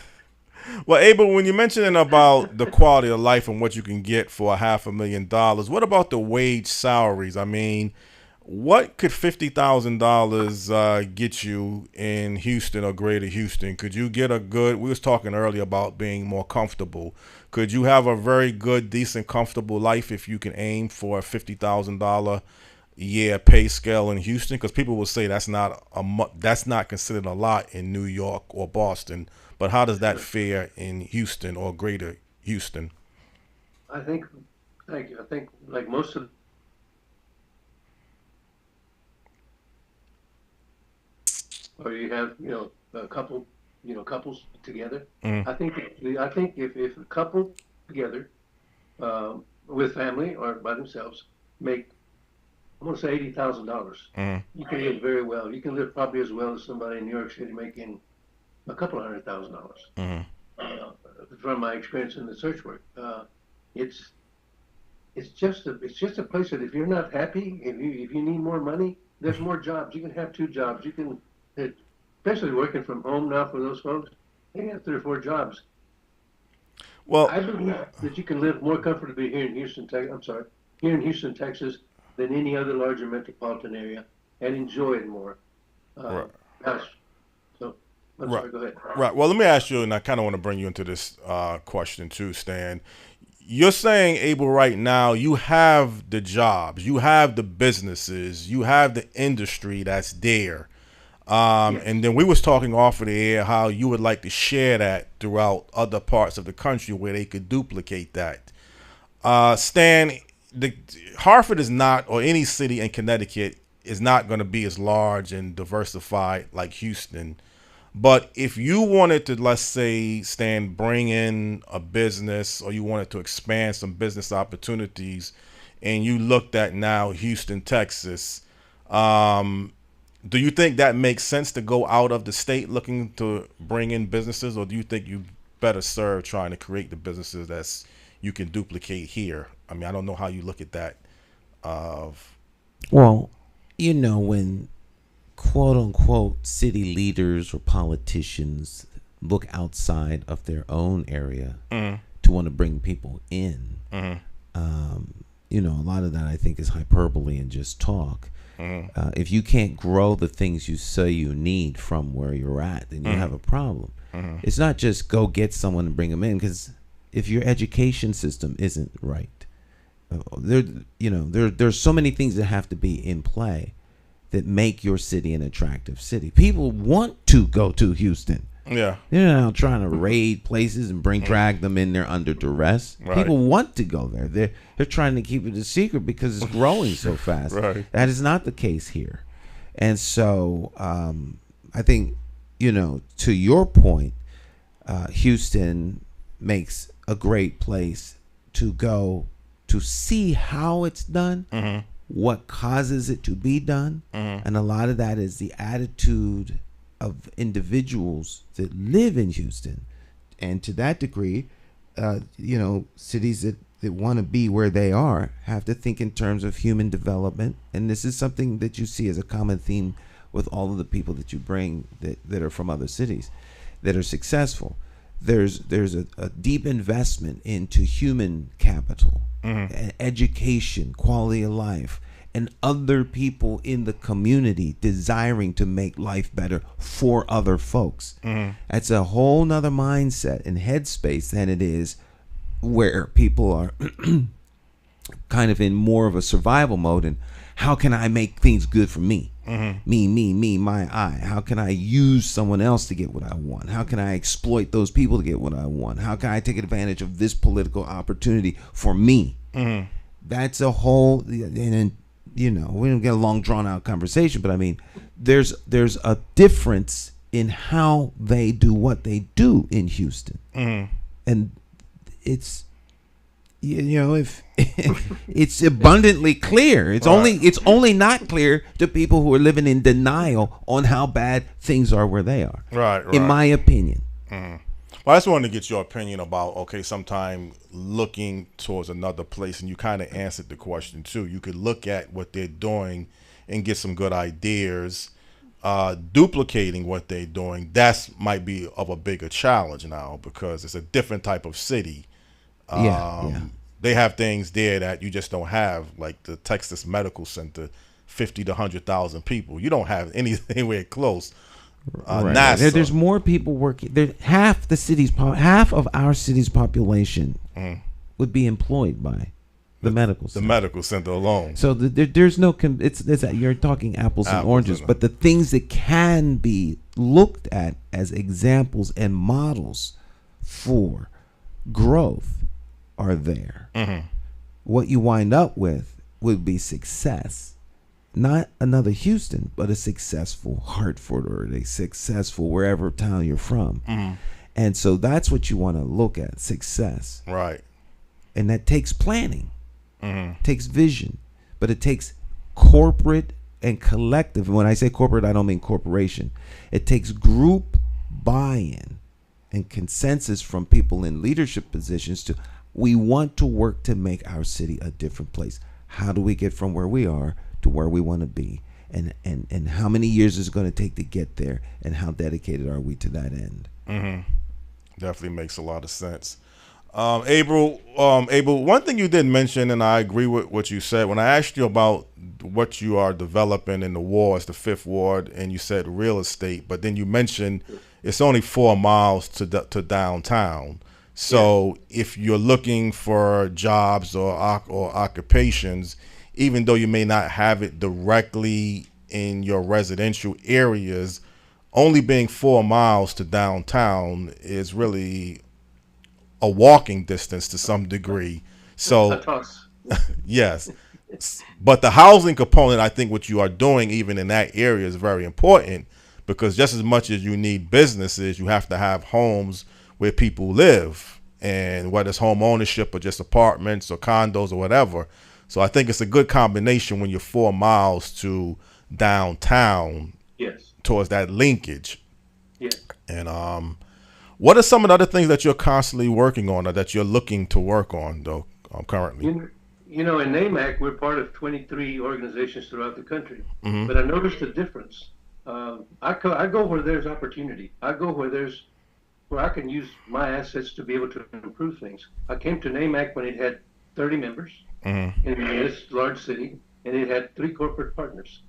Well, Abel, when you're mentioning about the quality of life and what you can get for $500,000, what about the wage salaries? I mean, what could $50,000 get you in Houston or Greater Houston? Could you get we was talking earlier about being more comfortable. Could you have a very good, decent, comfortable life if you can aim for a $50,000 year pay scale in Houston? Because people will say that's not considered a lot in New York or Boston. But how does that fare in Houston or Greater Houston? Thank you. I think like most of or you have, a couple, couples together. I think if a couple together with family or by themselves make, I want to say $80,000, you can live very well. You can live probably as well as somebody in New York City making a couple $100,000. From my experience in the search work, it's just a place that if you're not happy, if you need more money, there's more jobs. You can have 2 jobs. You can, especially working from home now for those folks, they have 3 or 4 jobs. Well, I believe that you can live more comfortably here in Houston, Texas, than any other larger metropolitan area, and enjoy it more. Right. Sorry, go ahead. Right. Well, let me ask you, and I kind of want to bring you into this question too, Stan. You're saying, Abel, right now, you have the jobs, you have the businesses, you have the industry that's there. Yes. And then we was talking off of the air how you would like to share that throughout other parts of the country where they could duplicate that. Stan, Hartford is not, or any city in Connecticut is not going to be as large and diversified like Houston. But if you wanted to, let's say, Stan, bring in a business, or you wanted to expand some business opportunities, and you looked at now Houston, Texas, do you think that makes sense to go out of the state looking to bring in businesses, or do you think you better serve trying to create the businesses that you can duplicate here? I mean, I don't know how you look at that. Well, when quote unquote city leaders or politicians look outside of their own area to want to bring people in, a lot of that I think is hyperbole and just talk. If you can't grow the things you say you need from where you're at, then you have a problem. It's not just go get someone and bring them in, because if your education system isn't right, there's so many things that have to be in play that make your city an attractive city. People want to go to Houston. Yeah. They're not trying to raid places and drag them in there under duress. Right. People want to go there. They're trying to keep it a secret because it's growing so fast. Right. That is not the case here. And so I think, to your point, Houston makes a great place to go to see how it's done, what causes it to be done. And a lot of that is the attitude of individuals that live in Houston. And to that degree, cities that want to be where they are have to think in terms of human development. And this is something that you see as a common theme with all of the people that you bring that are from other cities that are successful. There's a deep investment into human capital, education, quality of life, and other people in the community desiring to make life better for other folks. That's a whole nother mindset and headspace than it is where people are kind of in more of a survival mode and how can I make things good for me? Me, my I. How can I use someone else to get what I want? How can I exploit those people to get what I want? How can I take advantage of this political opportunity for me? That's a whole, and we don't get a long drawn out conversation, but I mean, there's a difference in how they do what they do in Houston, and it's if it's abundantly clear. It's only not clear to people who are living in denial on how bad things are where they are. Right. In my opinion. Well, I just wanted to get your opinion about, sometime looking towards another place, and you kind of answered the question too. You could look at what they're doing and get some good ideas. Duplicating what they're doing, that might be of a bigger challenge now because it's a different type of city. They have things there that you just don't have, like the Texas Medical Center, 50 to 100,000 people. You don't have anything anywhere close. NASA. There's more people working. Half of our city's population would be employed by the medical center. The medical center alone. So there's no. It's you're talking apples and oranges, but the things that can be looked at as examples and models for growth are there. What you wind up with would be success. Not another Houston, but a successful Hartford or a successful wherever town you're from. And so that's what you want to look at, success. Right. And that takes planning, takes vision, but it takes corporate and collective. And when I say corporate, I don't mean corporation. It takes group buy-in and consensus from people in leadership positions to, we want to work to make our city a different place. How do we get from where we are to where we want to be, and how many years is it going to take to get there, and how dedicated are we to that end? Definitely makes a lot of sense. Abel, one thing you did mention, and I agree with what you said, when I asked you about what you are developing in the wards, the 5th Ward, and you said real estate, but then you mentioned it's only 4 miles to downtown. So if you're looking for jobs or occupations, even though you may not have it directly in your residential areas, only being 4 miles to downtown is really a walking distance to some degree. So, yes. But the housing component, I think what you are doing even in that area is very important, because just as much as you need businesses, you have to have homes where people live, and whether it's home ownership or just apartments or condos or whatever. So I think it's a good combination when you're 4 miles to downtown. Yes. Towards that linkage. Yes. And what are some of the other things that you're constantly working on or that you're looking to work on though currently? in NAMC, we're part of 23 organizations throughout the country. Mhm. But I noticed a difference. I go where there's opportunity. I go where I can use my assets to be able to improve things. I came to NAMC when it had 30 members Mhm. in this large city, and it had 3 corporate partners.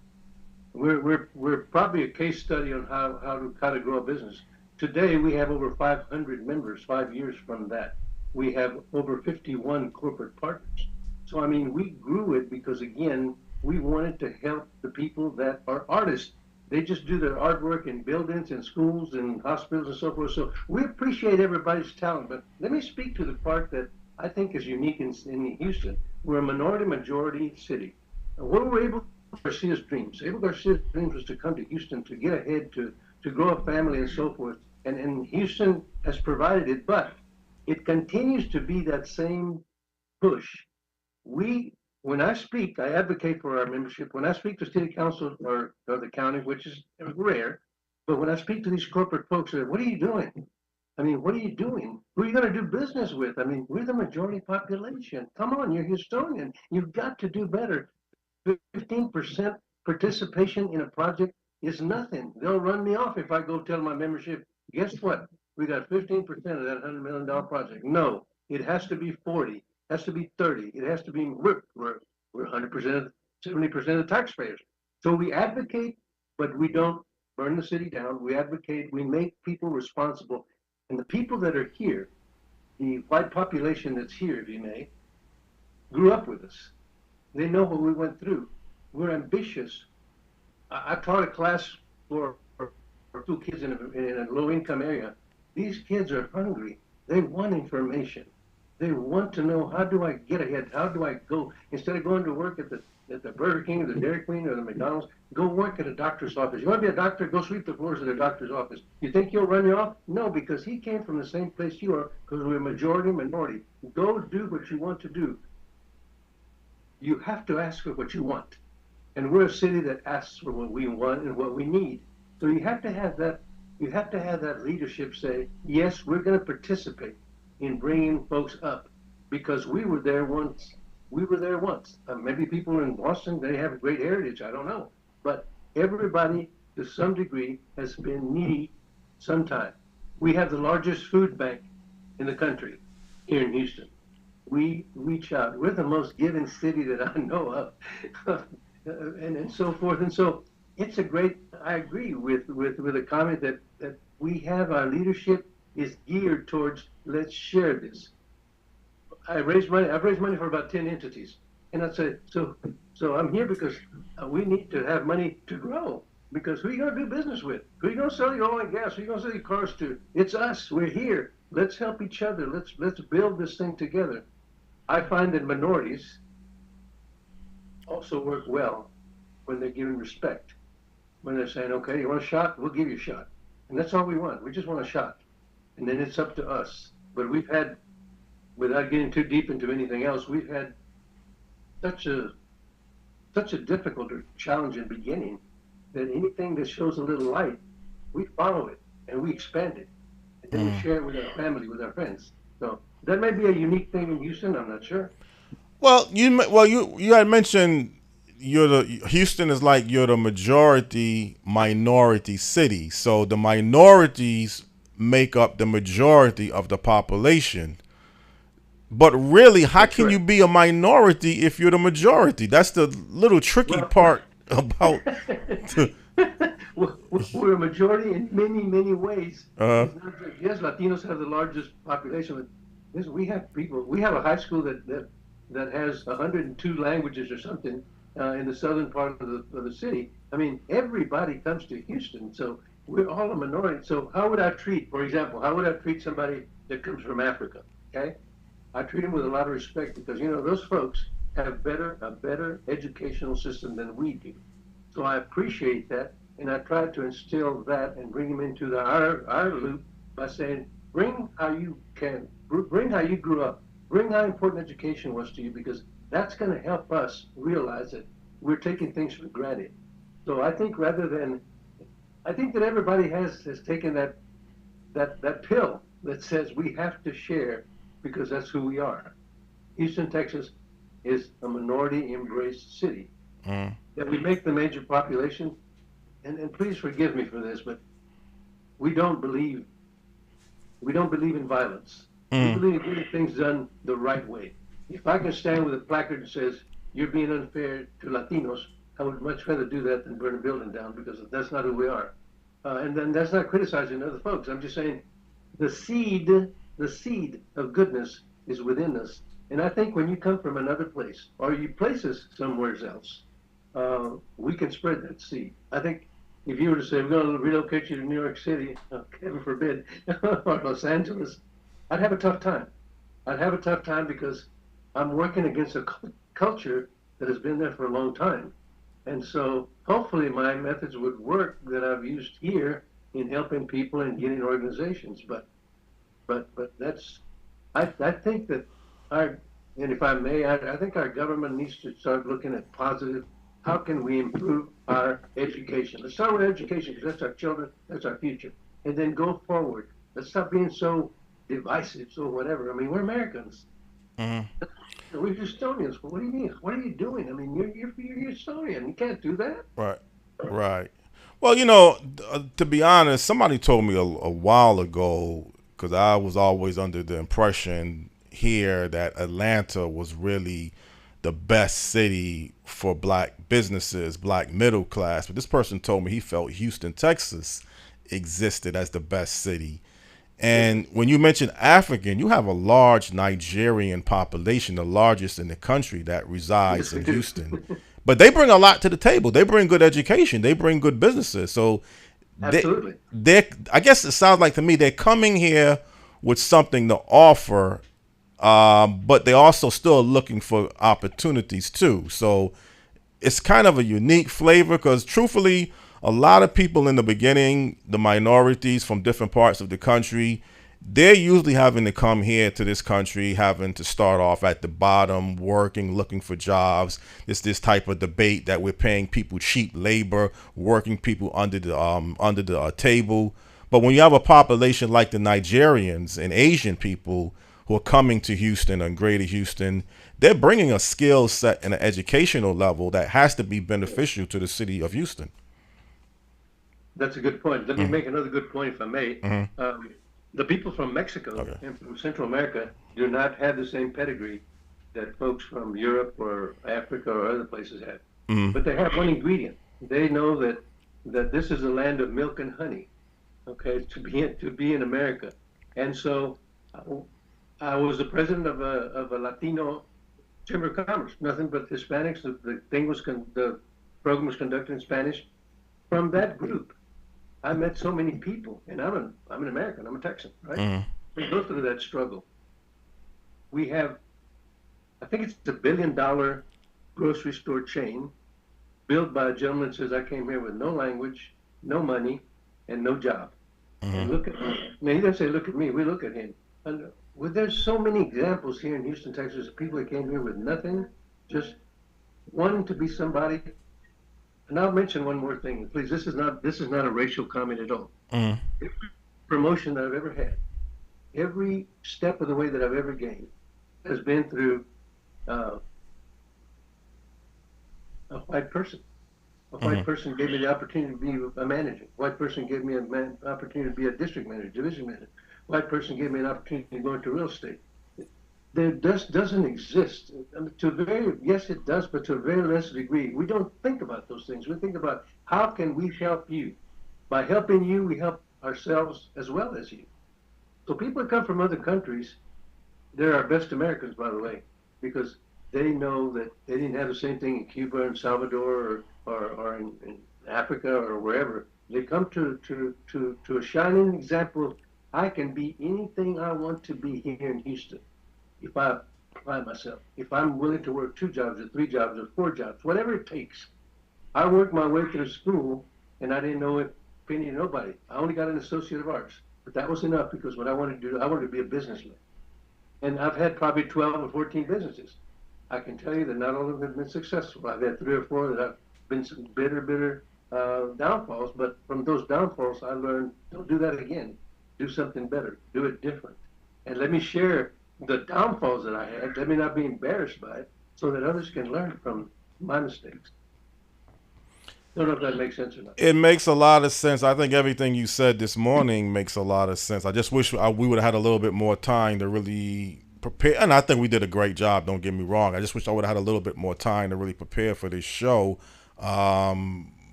We're probably a case study on how to grow a business. Today we have over 500 members. 5 years from that, we have over 51 corporate partners. So I mean, we grew it because again, we wanted to help the people that are artists. They just do their artwork in buildings and schools and hospitals and so forth. So we appreciate everybody's talent. But let me speak to the part that I think is unique in Houston. We're a majority city. What were able Garcia's dreams. Abel Garcia's dreams was to come to Houston to get ahead, to grow a family and so forth. And Houston has provided it, but it continues to be that same push. When I speak, I advocate for our membership. When I speak to city council or the county, which is rare, but when I speak to these corporate folks, they're, what are you doing? I mean, what are you doing? Who are you going to do business with? I mean, we're the majority population. Come on, you're Houstonian. You've got to do better. 15% participation in a project is nothing. They'll run me off if I go tell my membership, guess what? We got 15% of that $100 million project. No, it has to be 40, has to be 30. It has to be, we're 100%, 70% of the taxpayers. So we advocate, but we don't burn the city down. We advocate, we make people responsible. And the people that are here, the white population that's here, if you may, grew up with us. They know what we went through. We're ambitious. I taught a class for 2 kids in a low-income area. These kids are hungry. They want information. They want to know, how do I get ahead? How do I go? Instead of going to work at the Burger King or the Dairy Queen or the McDonald's, go work at a doctor's office. You want to be a doctor? Go sweep the floors of the doctor's office. You think he'll run you off? No, because he came from the same place you are, because we're majority minority. Go do what you want to do. You have to ask for what you want. And we're a city that asks for what we want and what we need. So you have to have that leadership say, yes, we're going to participate in bringing folks up, because we were there once. Maybe people in Boston, they have a great heritage, I don't know. But everybody, to some degree, has been needy sometime. We have the largest food bank in the country here in Houston. We reach out. We're the most giving city that I know of, and so forth. And so it's a great. I agree with a comment that we have, our leadership is geared towards, let's share this. I've raised money for about 10 entities, and I say, so I'm here because we need to have money to grow. Because who are you going to do business with? Who are you going to sell your oil and gas? Who are you going to sell your cars to? It's us. We're here. Let's help each other. Let's build this thing together. I find that minorities also work well when they're given respect. When they're saying, okay, you want a shot? We'll give you a shot. And that's all we want. We just want a shot. And then it's up to us. But we've had, without getting too deep into anything else, we've had such a difficult or challenging beginning that anything that shows a little light, we follow it and we expand it. And then we share it with our family, with our friends. So that may be a unique thing in Houston. I'm not sure. Well, you had mentioned Houston is like you're the majority minority city. So the minorities make up the majority of the population. But really, how That's can right. you be a minority if you're the majority? That's the little tricky part about. We're a majority in many, many ways. Uh-huh. Yes, Latinos have the largest population. But we have people. We have a high school that has 102 languages or something in the southern part of the city. I mean, everybody comes to Houston, so we're all a minority. So how would I treat, for example, somebody that comes from Africa? Okay, I treat them with a lot of respect because those folks have a better educational system than we do. So I appreciate that, and I try to instill that and bring them into our loop by saying, bring how you grew up, bring how important education was to you, because that's going to help us realize that we're taking things for granted. So I think that everybody has taken that pill that says we have to share because that's who we are. Houston, Texas, is a minority-embraced city. Mm. That we make the major population, and please forgive me for this, but we don't believe in violence. We believe in getting things done the right way. If I can stand with a placard that says, "You're being unfair to Latinos," I would much rather do that than burn a building down, because that's not who we are. And then that's not criticizing other folks. I'm just saying the seed of goodness is within us. And I think when you come from another place, or you place us somewhere else, we can spread that seed. I think if you were to say, "We're going to relocate you to New York City," heaven forbid, or Los Angeles, I'd have a tough time. I'd have a tough time because I'm working against a culture that has been there for a long time. And so hopefully my methods would work that I've used here in helping people and getting organizations. But that's, I think that and if I may, I think our government needs to start looking at positive, how can we improve our education? Let's start with education, because that's our children, that's our future. And then go forward. Let's stop being so divisive, so whatever. I mean, we're Americans. We're Estonians. What do you mean? What are you doing? I mean, you're Estonian. You can't do that. Right. Well, to be honest, somebody told me a while ago, because I was always under the impression here that Atlanta was really the best city for black businesses, black middle class. But this person told me he felt Houston, Texas existed as the best city. And when you mention African, you have a large Nigerian population, the largest in the country that resides in Houston. But they bring a lot to the table. They bring good education. They bring good businesses. So Absolutely. I guess it sounds like to me they're coming here with something to offer, but they're also still looking for opportunities too. So it's kind of a unique flavor, because truthfully, a lot of people in the beginning, the minorities from different parts of the country, they're usually having to come here to this country, having to start off at the bottom, working, looking for jobs. It's this type of debate that we're paying people cheap labor, working people under the table. But when you have a population like the Nigerians and Asian people who are coming to Houston and Greater Houston, they're bringing a skill set and an educational level that has to be beneficial to the city of Houston. That's a good point. Let me make another good point, if I may. The people from Mexico and from Central America do not have the same pedigree that folks from Europe or Africa or other places have. But they have one ingredient. They know that this is a land of milk and honey, okay, to be in America. And so I was the president of a Latino Chamber of Commerce, nothing but Hispanics. The program was conducted in Spanish. From that group, I met so many people, and I'm an American, I'm a Texan, right? We go through that struggle. We have, I think it's a $1 billion grocery store chain built by a gentleman that says, "I came here with no language, no money, and no job." And look at me. Now, he doesn't say, "Look at me," we look at him. And there's so many examples here in Houston, Texas, of people that came here with nothing, just wanting to be somebody. And I'll mention one more thing, please. This is not a racial comment at all. Every promotion that I've ever had, every step of the way that I've ever gained, has been through a white person. A white person gave me the opportunity to be a manager. White person gave me an opportunity to be a district manager, division manager. White person gave me an opportunity to go into real estate. There doesn't exist. I mean, yes, it does, but to a very less degree. We don't think about those things. We think about how can we help you. By helping you, we help ourselves as well as you. So people that come from other countries, they're our best Americans, by the way, because they know that they didn't have the same thing in Cuba and Salvador or in Africa or wherever. They come to a shining example of, I can be anything I want to be here in Houston if I apply myself. If I'm willing to work 2 jobs or 3 jobs or 4 jobs, whatever it takes. I worked my way through school, and I didn't know a penny of nobody. I only got an Associate of Arts, but that was enough, because what I wanted to do, I wanted to be a businessman. And I've had probably 12 or 14 businesses. I can tell you that not all of them have been successful. I've had 3 or 4 that have been some bitter downfalls, but from those downfalls, I learned, don't do that again. Do something better. Do it different. And let me share the downfalls that I had. Let me not be embarrassed by it. so that others can learn from my mistakes. Don't know if that makes sense or not. It makes a lot of sense. I think everything you said this morning makes a lot of sense. I just wish we would have had a little bit more time to really prepare. And I think we did a great job, don't get me wrong. I just wish I would have had a little bit more time to really prepare for this show.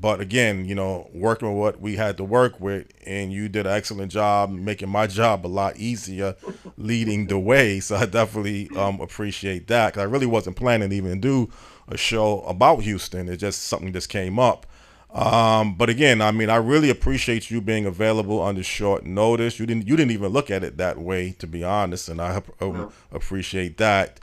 But again, working with what we had to work with, and you did an excellent job making my job a lot easier, leading the way. So I definitely appreciate that, because I really wasn't planning to even do a show about Houston. It's just something just came up. But again, I really appreciate you being available under short notice. You didn't even look at it that way, to be honest, and I appreciate that.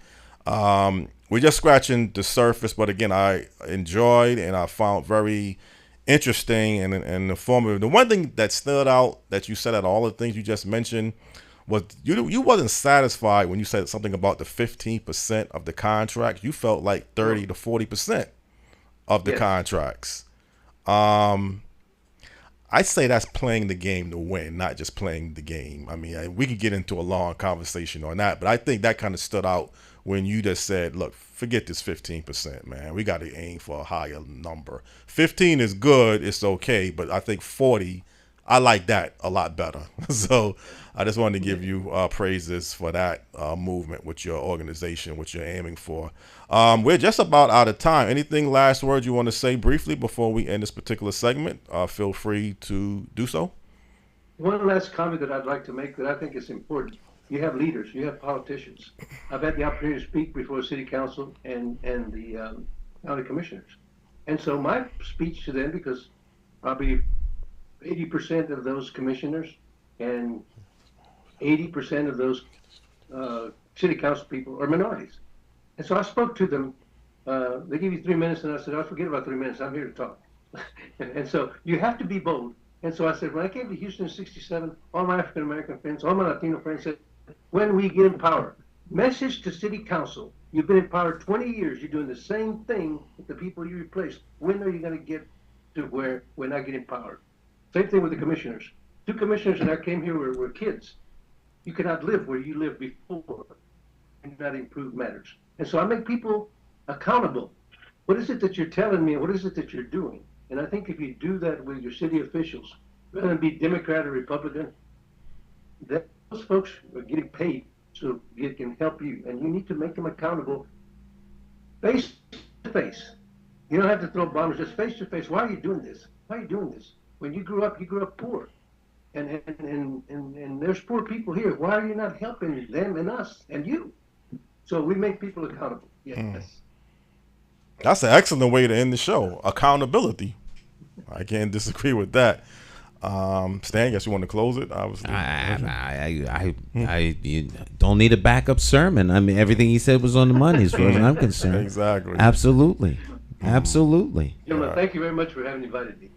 We're just scratching the surface, but again, I enjoyed and I found very interesting and informative. The one thing that stood out that you said out of all the things you just mentioned was you wasn't satisfied when you said something about the 15% of the contracts. You felt like 30 to 40% of the contracts. I say that's playing the game to win, not just playing the game. We could get into a long conversation on that, but I think that kind of stood out when you just said, look, forget this 15%, man. We got to aim for a higher number. 15 is good. It's okay. But I think 40, I like that a lot better. So I just wanted to give you praises for that movement with your organization, what you're aiming for. We're just about out of time. Anything last words you want to say briefly before we end this particular segment? Feel free to do so. One last comment that I'd like to make that I think is important. You have leaders, you have politicians. I've had the opportunity to speak before City Council and the county commissioners. And so my speech to them, because probably 80% of those commissioners and 80% of those City Council people are minorities. And so I spoke to them. They give you 3 minutes, and I said, I'll forget about 3 minutes. I'm here to talk. and so you have to be bold. And so I said, when I came to Houston in '67, all my African-American friends, all my Latino friends said, when we get in power, message to City Council, you've been in power 20 years, you're doing the same thing with the people you replaced. When are you going to get to where we're not getting power? Same thing with the commissioners. 2 commissioners that I came here were kids. You cannot live where you lived before and not improve matters. And so I make people accountable. What is it that you're telling me? What is it that you're doing? And I think if you do that with your city officials, rather than be Democrat or Republican, those folks are getting paid so it can help you. And you need to make them accountable face to face. You don't have to throw bombs, just face to face. Why are you doing this? Why are you doing this? When you grew up poor. And there's poor people here. Why are you not helping them and us and you? So we make people accountable. Yes. That's an excellent way to end the show. Accountability. I can't disagree with that. Stan, I guess you want to close it, obviously. You don't need a backup sermon. Everything he said was on the money as far as I'm concerned. Exactly. Absolutely. Gentlemen, thank you very much for having invited me.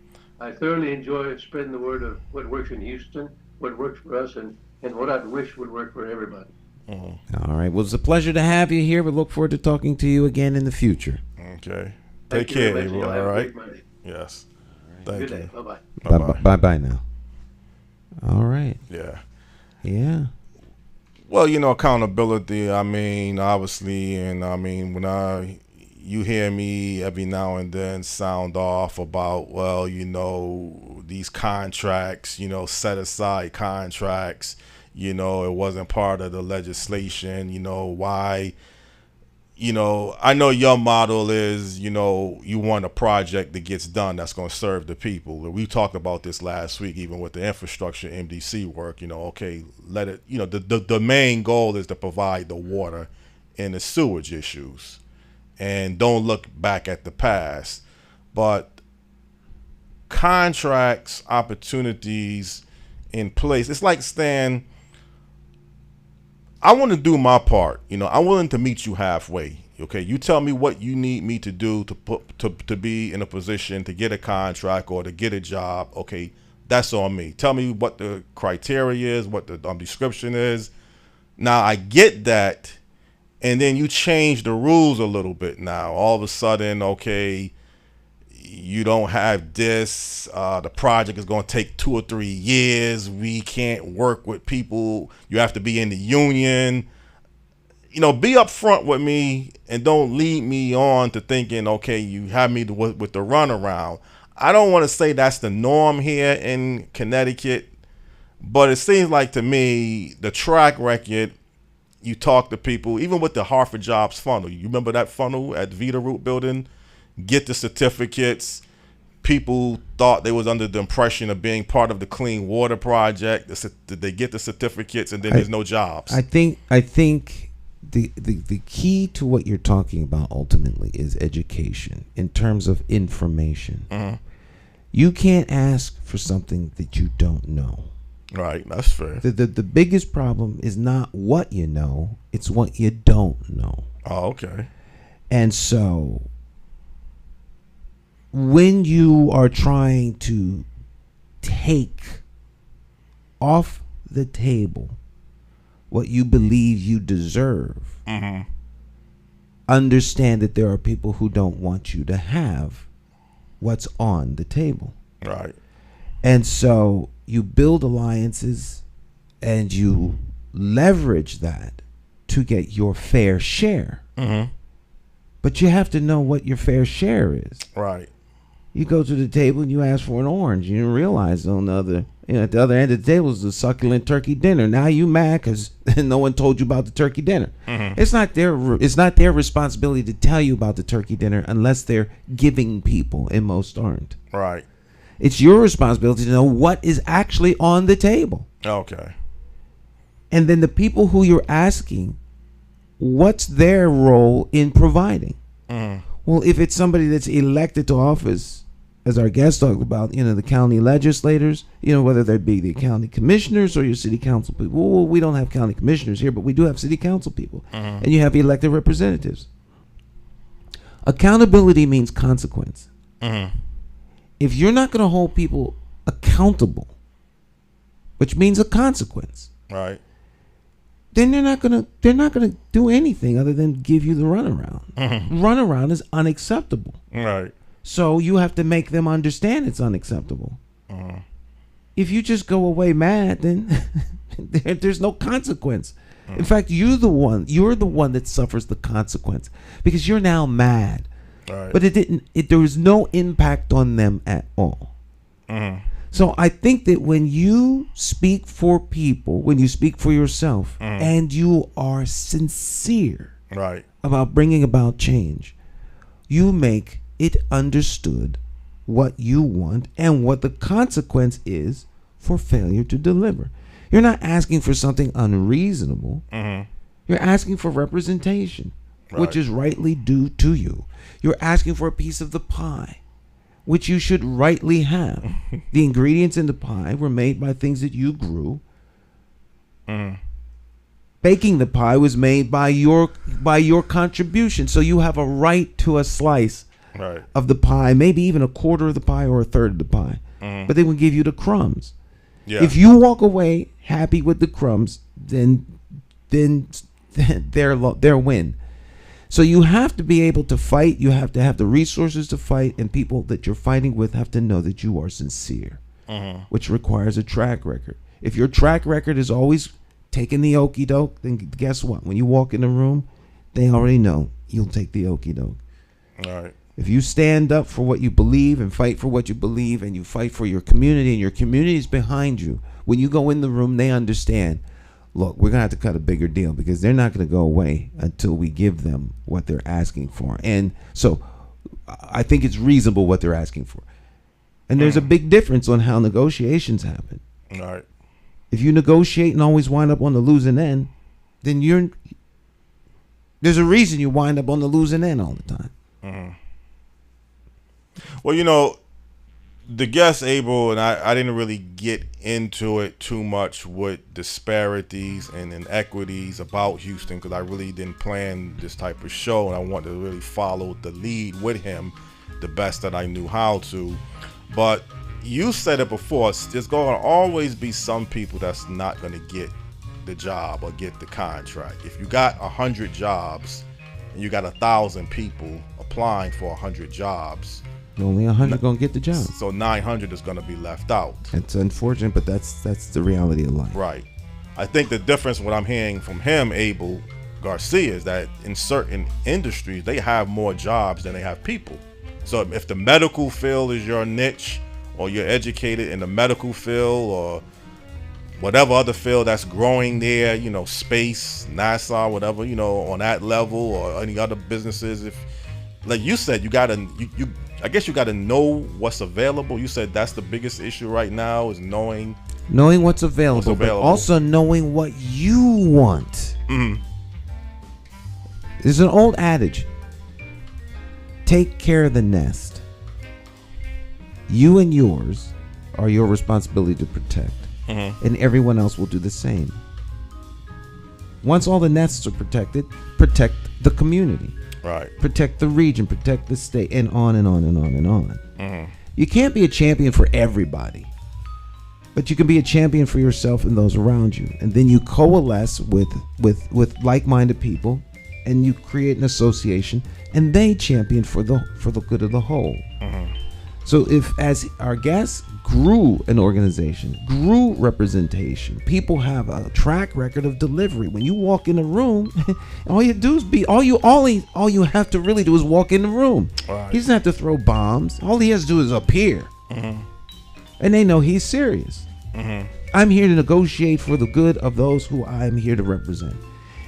I thoroughly enjoy spreading the word of what works in Houston, what works for us, and what I wish would work for everybody. All right. Well, it's a pleasure to have you here. We look forward to talking to you again in the future. Okay. Take care, Abel. All right. Yes. Thank you. Bye-bye. Bye-bye now. All right. Yeah. Well, accountability, obviously, and when you hear me every now and then sound off about, these contracts, set aside contracts, it wasn't part of the legislation, why, I know your model is, you want a project that gets done that's going to serve the people. We talked about this last week, even with the infrastructure MDC work, okay, let it, the main goal is to provide the water and the sewage issues. And don't look back at the past. But contracts, opportunities in place. It's like, Stan, I want to do my part. I'm willing to meet you halfway. Okay, you tell me what you need me to do to be in a position to get a contract or to get a job. Okay, that's on me. Tell me what the criteria is, what the description is. Now I get that. And then you change the rules a little bit now. All of a sudden, okay, you don't have this. The project is going to take 2 or 3 years. We can't work with people. You have to be in the union. be upfront with me and don't lead me on to thinking, okay, you have me with the runaround. I don't want to say that's the norm here in Connecticut, but it seems like to me the track record. You talk to people, even with the Hartford Jobs funnel. You remember that funnel at Vita Root Building? Get the certificates. People thought they was under the impression of being part of the Clean Water Project. They get the certificates, and then there's no jobs. I think the key to what you're talking about ultimately is education in terms of information. Mm-hmm. You can't ask for something that you don't know. Right, that's fair. The biggest problem is not what you know, it's what you don't know. Oh, okay. And so when you are trying to take off the table what you believe you deserve, mm-hmm. understand that there are people who don't want you to have what's on the table. Right. And so you build alliances and you leverage that to get your fair share. Mm-hmm. But you have to know what your fair share is. Right. You go to the table and you ask for an orange. You realize at the other end of the table is a succulent turkey dinner. Now you mad because no one told you about the turkey dinner. Mm-hmm. It's not their responsibility to tell you about the turkey dinner unless they're giving people, and most aren't. Right. It's your responsibility to know what is actually on the table. Okay. And then the people who you're asking, what's their role in providing? Mm. Well, if it's somebody that's elected to office, as our guest talked about, the county legislators, whether they be the county commissioners or your city council people. Well, we don't have county commissioners here, but we do have city council people. Mm-hmm. And you have elected representatives. Accountability means consequence. Mm-hmm. If you're not going to hold people accountable, which means a consequence, Right. then they're not gonna do anything other than give you the runaround. Mm-hmm. Runaround is unacceptable. Right. So you have to make them understand it's unacceptable. Mm-hmm. If you just go away mad, then there's no consequence. In fact, you're the one that suffers the consequence because you're now mad. Right. But there was no impact on them at all. Mm-hmm. So I think that when you speak for people, when you speak for yourself, and you are sincere Right. about bringing about change, you make it understood what you want and what the consequence is for failure to deliver. You're not asking for something unreasonable. Mm-hmm. You're asking for representation, Right. which is rightly due to you. You're asking for a piece of the pie, which you should rightly have. The ingredients in the pie were made by things that you grew. Mm. Baking the pie was made by your contribution. So you have a right to a slice Right. of the pie, maybe even a quarter of the pie or a third of the pie. Mm. But they will give you the crumbs. Yeah. If you walk away happy with the crumbs, then their win. So you have to be able to fight. You have to have the resources to fight, and people that you're fighting with have to know that you are sincere, which requires a track record. If your track record is always taking the okie doke, then guess what? When you walk in the room, they already know you'll take the okie doke. All right. If you stand up for what you believe and fight for what you believe, and you fight for your community, and your community is behind you, when you go in the room, they understand, look, we're going to have to cut a bigger deal because they're not going to go away until we give them what they're asking for. And so I think it's reasonable what they're asking for. And there's a big difference on how negotiations happen. All right. If you negotiate and always wind up on the losing end, then there's a reason you wind up on the losing end all the time. Mm-hmm. Well, the guest Abel and I didn't really get into it too much with disparities and inequities about Houston because I really didn't plan this type of show, and I wanted to really follow the lead with him the best that I knew how to. But you said it before, there's going to always be some people that's not going to get the job or get the contract. If you got 100 jobs and you got 1,000 people applying for 100 jobs, only 100 gonna get the job. so 900 is gonna be left out. It's unfortunate, but that's the reality of life. Right. I think the difference, what I'm hearing from him, Abel, Garcia is that in certain industries, they have more jobs than they have people. So if the medical field is your niche, or you're educated in the medical field, or whatever other field that's growing there, you know, space, NASA, whatever, you know, on that level, or any other businesses, if, like you said, I guess you gotta know what's available. You said that's the biggest issue right now, is knowing what's available, but also knowing what you want. Mm-hmm. There's an old adage: take care of the nest. You and yours are your responsibility to protect, and everyone else will do the same. Once all the nests are protected, protect the community. Right. Protect the region, protect the state, and on and on and on and on. You can't be a champion for everybody, but you can be a champion for yourself and those around you. And then you coalesce with like-minded people, and you create an association, and they champion for the good of the whole. So if, as our guests grew an organization, grew representation, people have a track record of delivery. When you walk in a room, all you do is all you have to really do is walk in the room. Right. He doesn't have to throw bombs. All he has to do is appear. And they know he's serious. I'm here to negotiate for the good of those who I'm here to represent.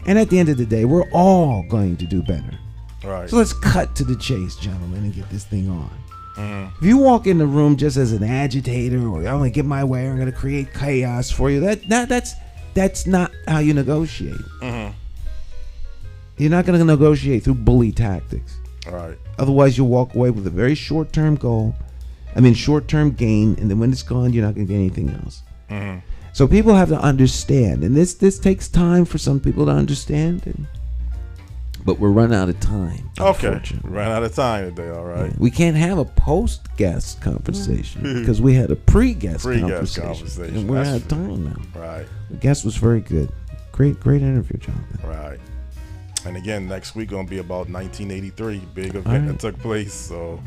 And at the end of the day, we're all going to do better. Right. So let's cut to the chase, gentlemen, and get this thing on. If you walk in the room just as an agitator, or I'm gonna get my way, or I'm gonna create chaos for you, that's not how you negotiate. You're not gonna negotiate through bully tactics. Right. Otherwise, you'll walk away with a very short-term goal. Short-term gain, and then when it's gone, you're not gonna get anything else. So people have to understand, and this takes time for some people to understand. But we're running out of time. Okay, ran out of time today. All right. We can't have a post-guest conversation because we had a pre-guest conversation. And we're out of time now. Right. The guest was very good. Great interview, Jonathan. Right. And again, next week going to be about 1983, big event that took place. So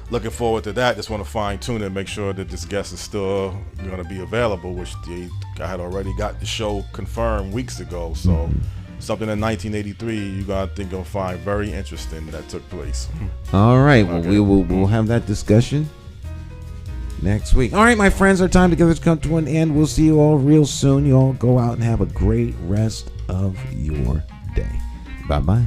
looking forward to that. Just want to fine tune and make sure that this guest is still going to be available, which I had already got the show confirmed weeks ago. So. Something in 1983 you're gonna find very interesting that took place. All right, well, we'll have that discussion next week. All right, my friends, our time together has come to an end. We'll see you all real soon. You all go out and have a great rest of your day. Bye-bye.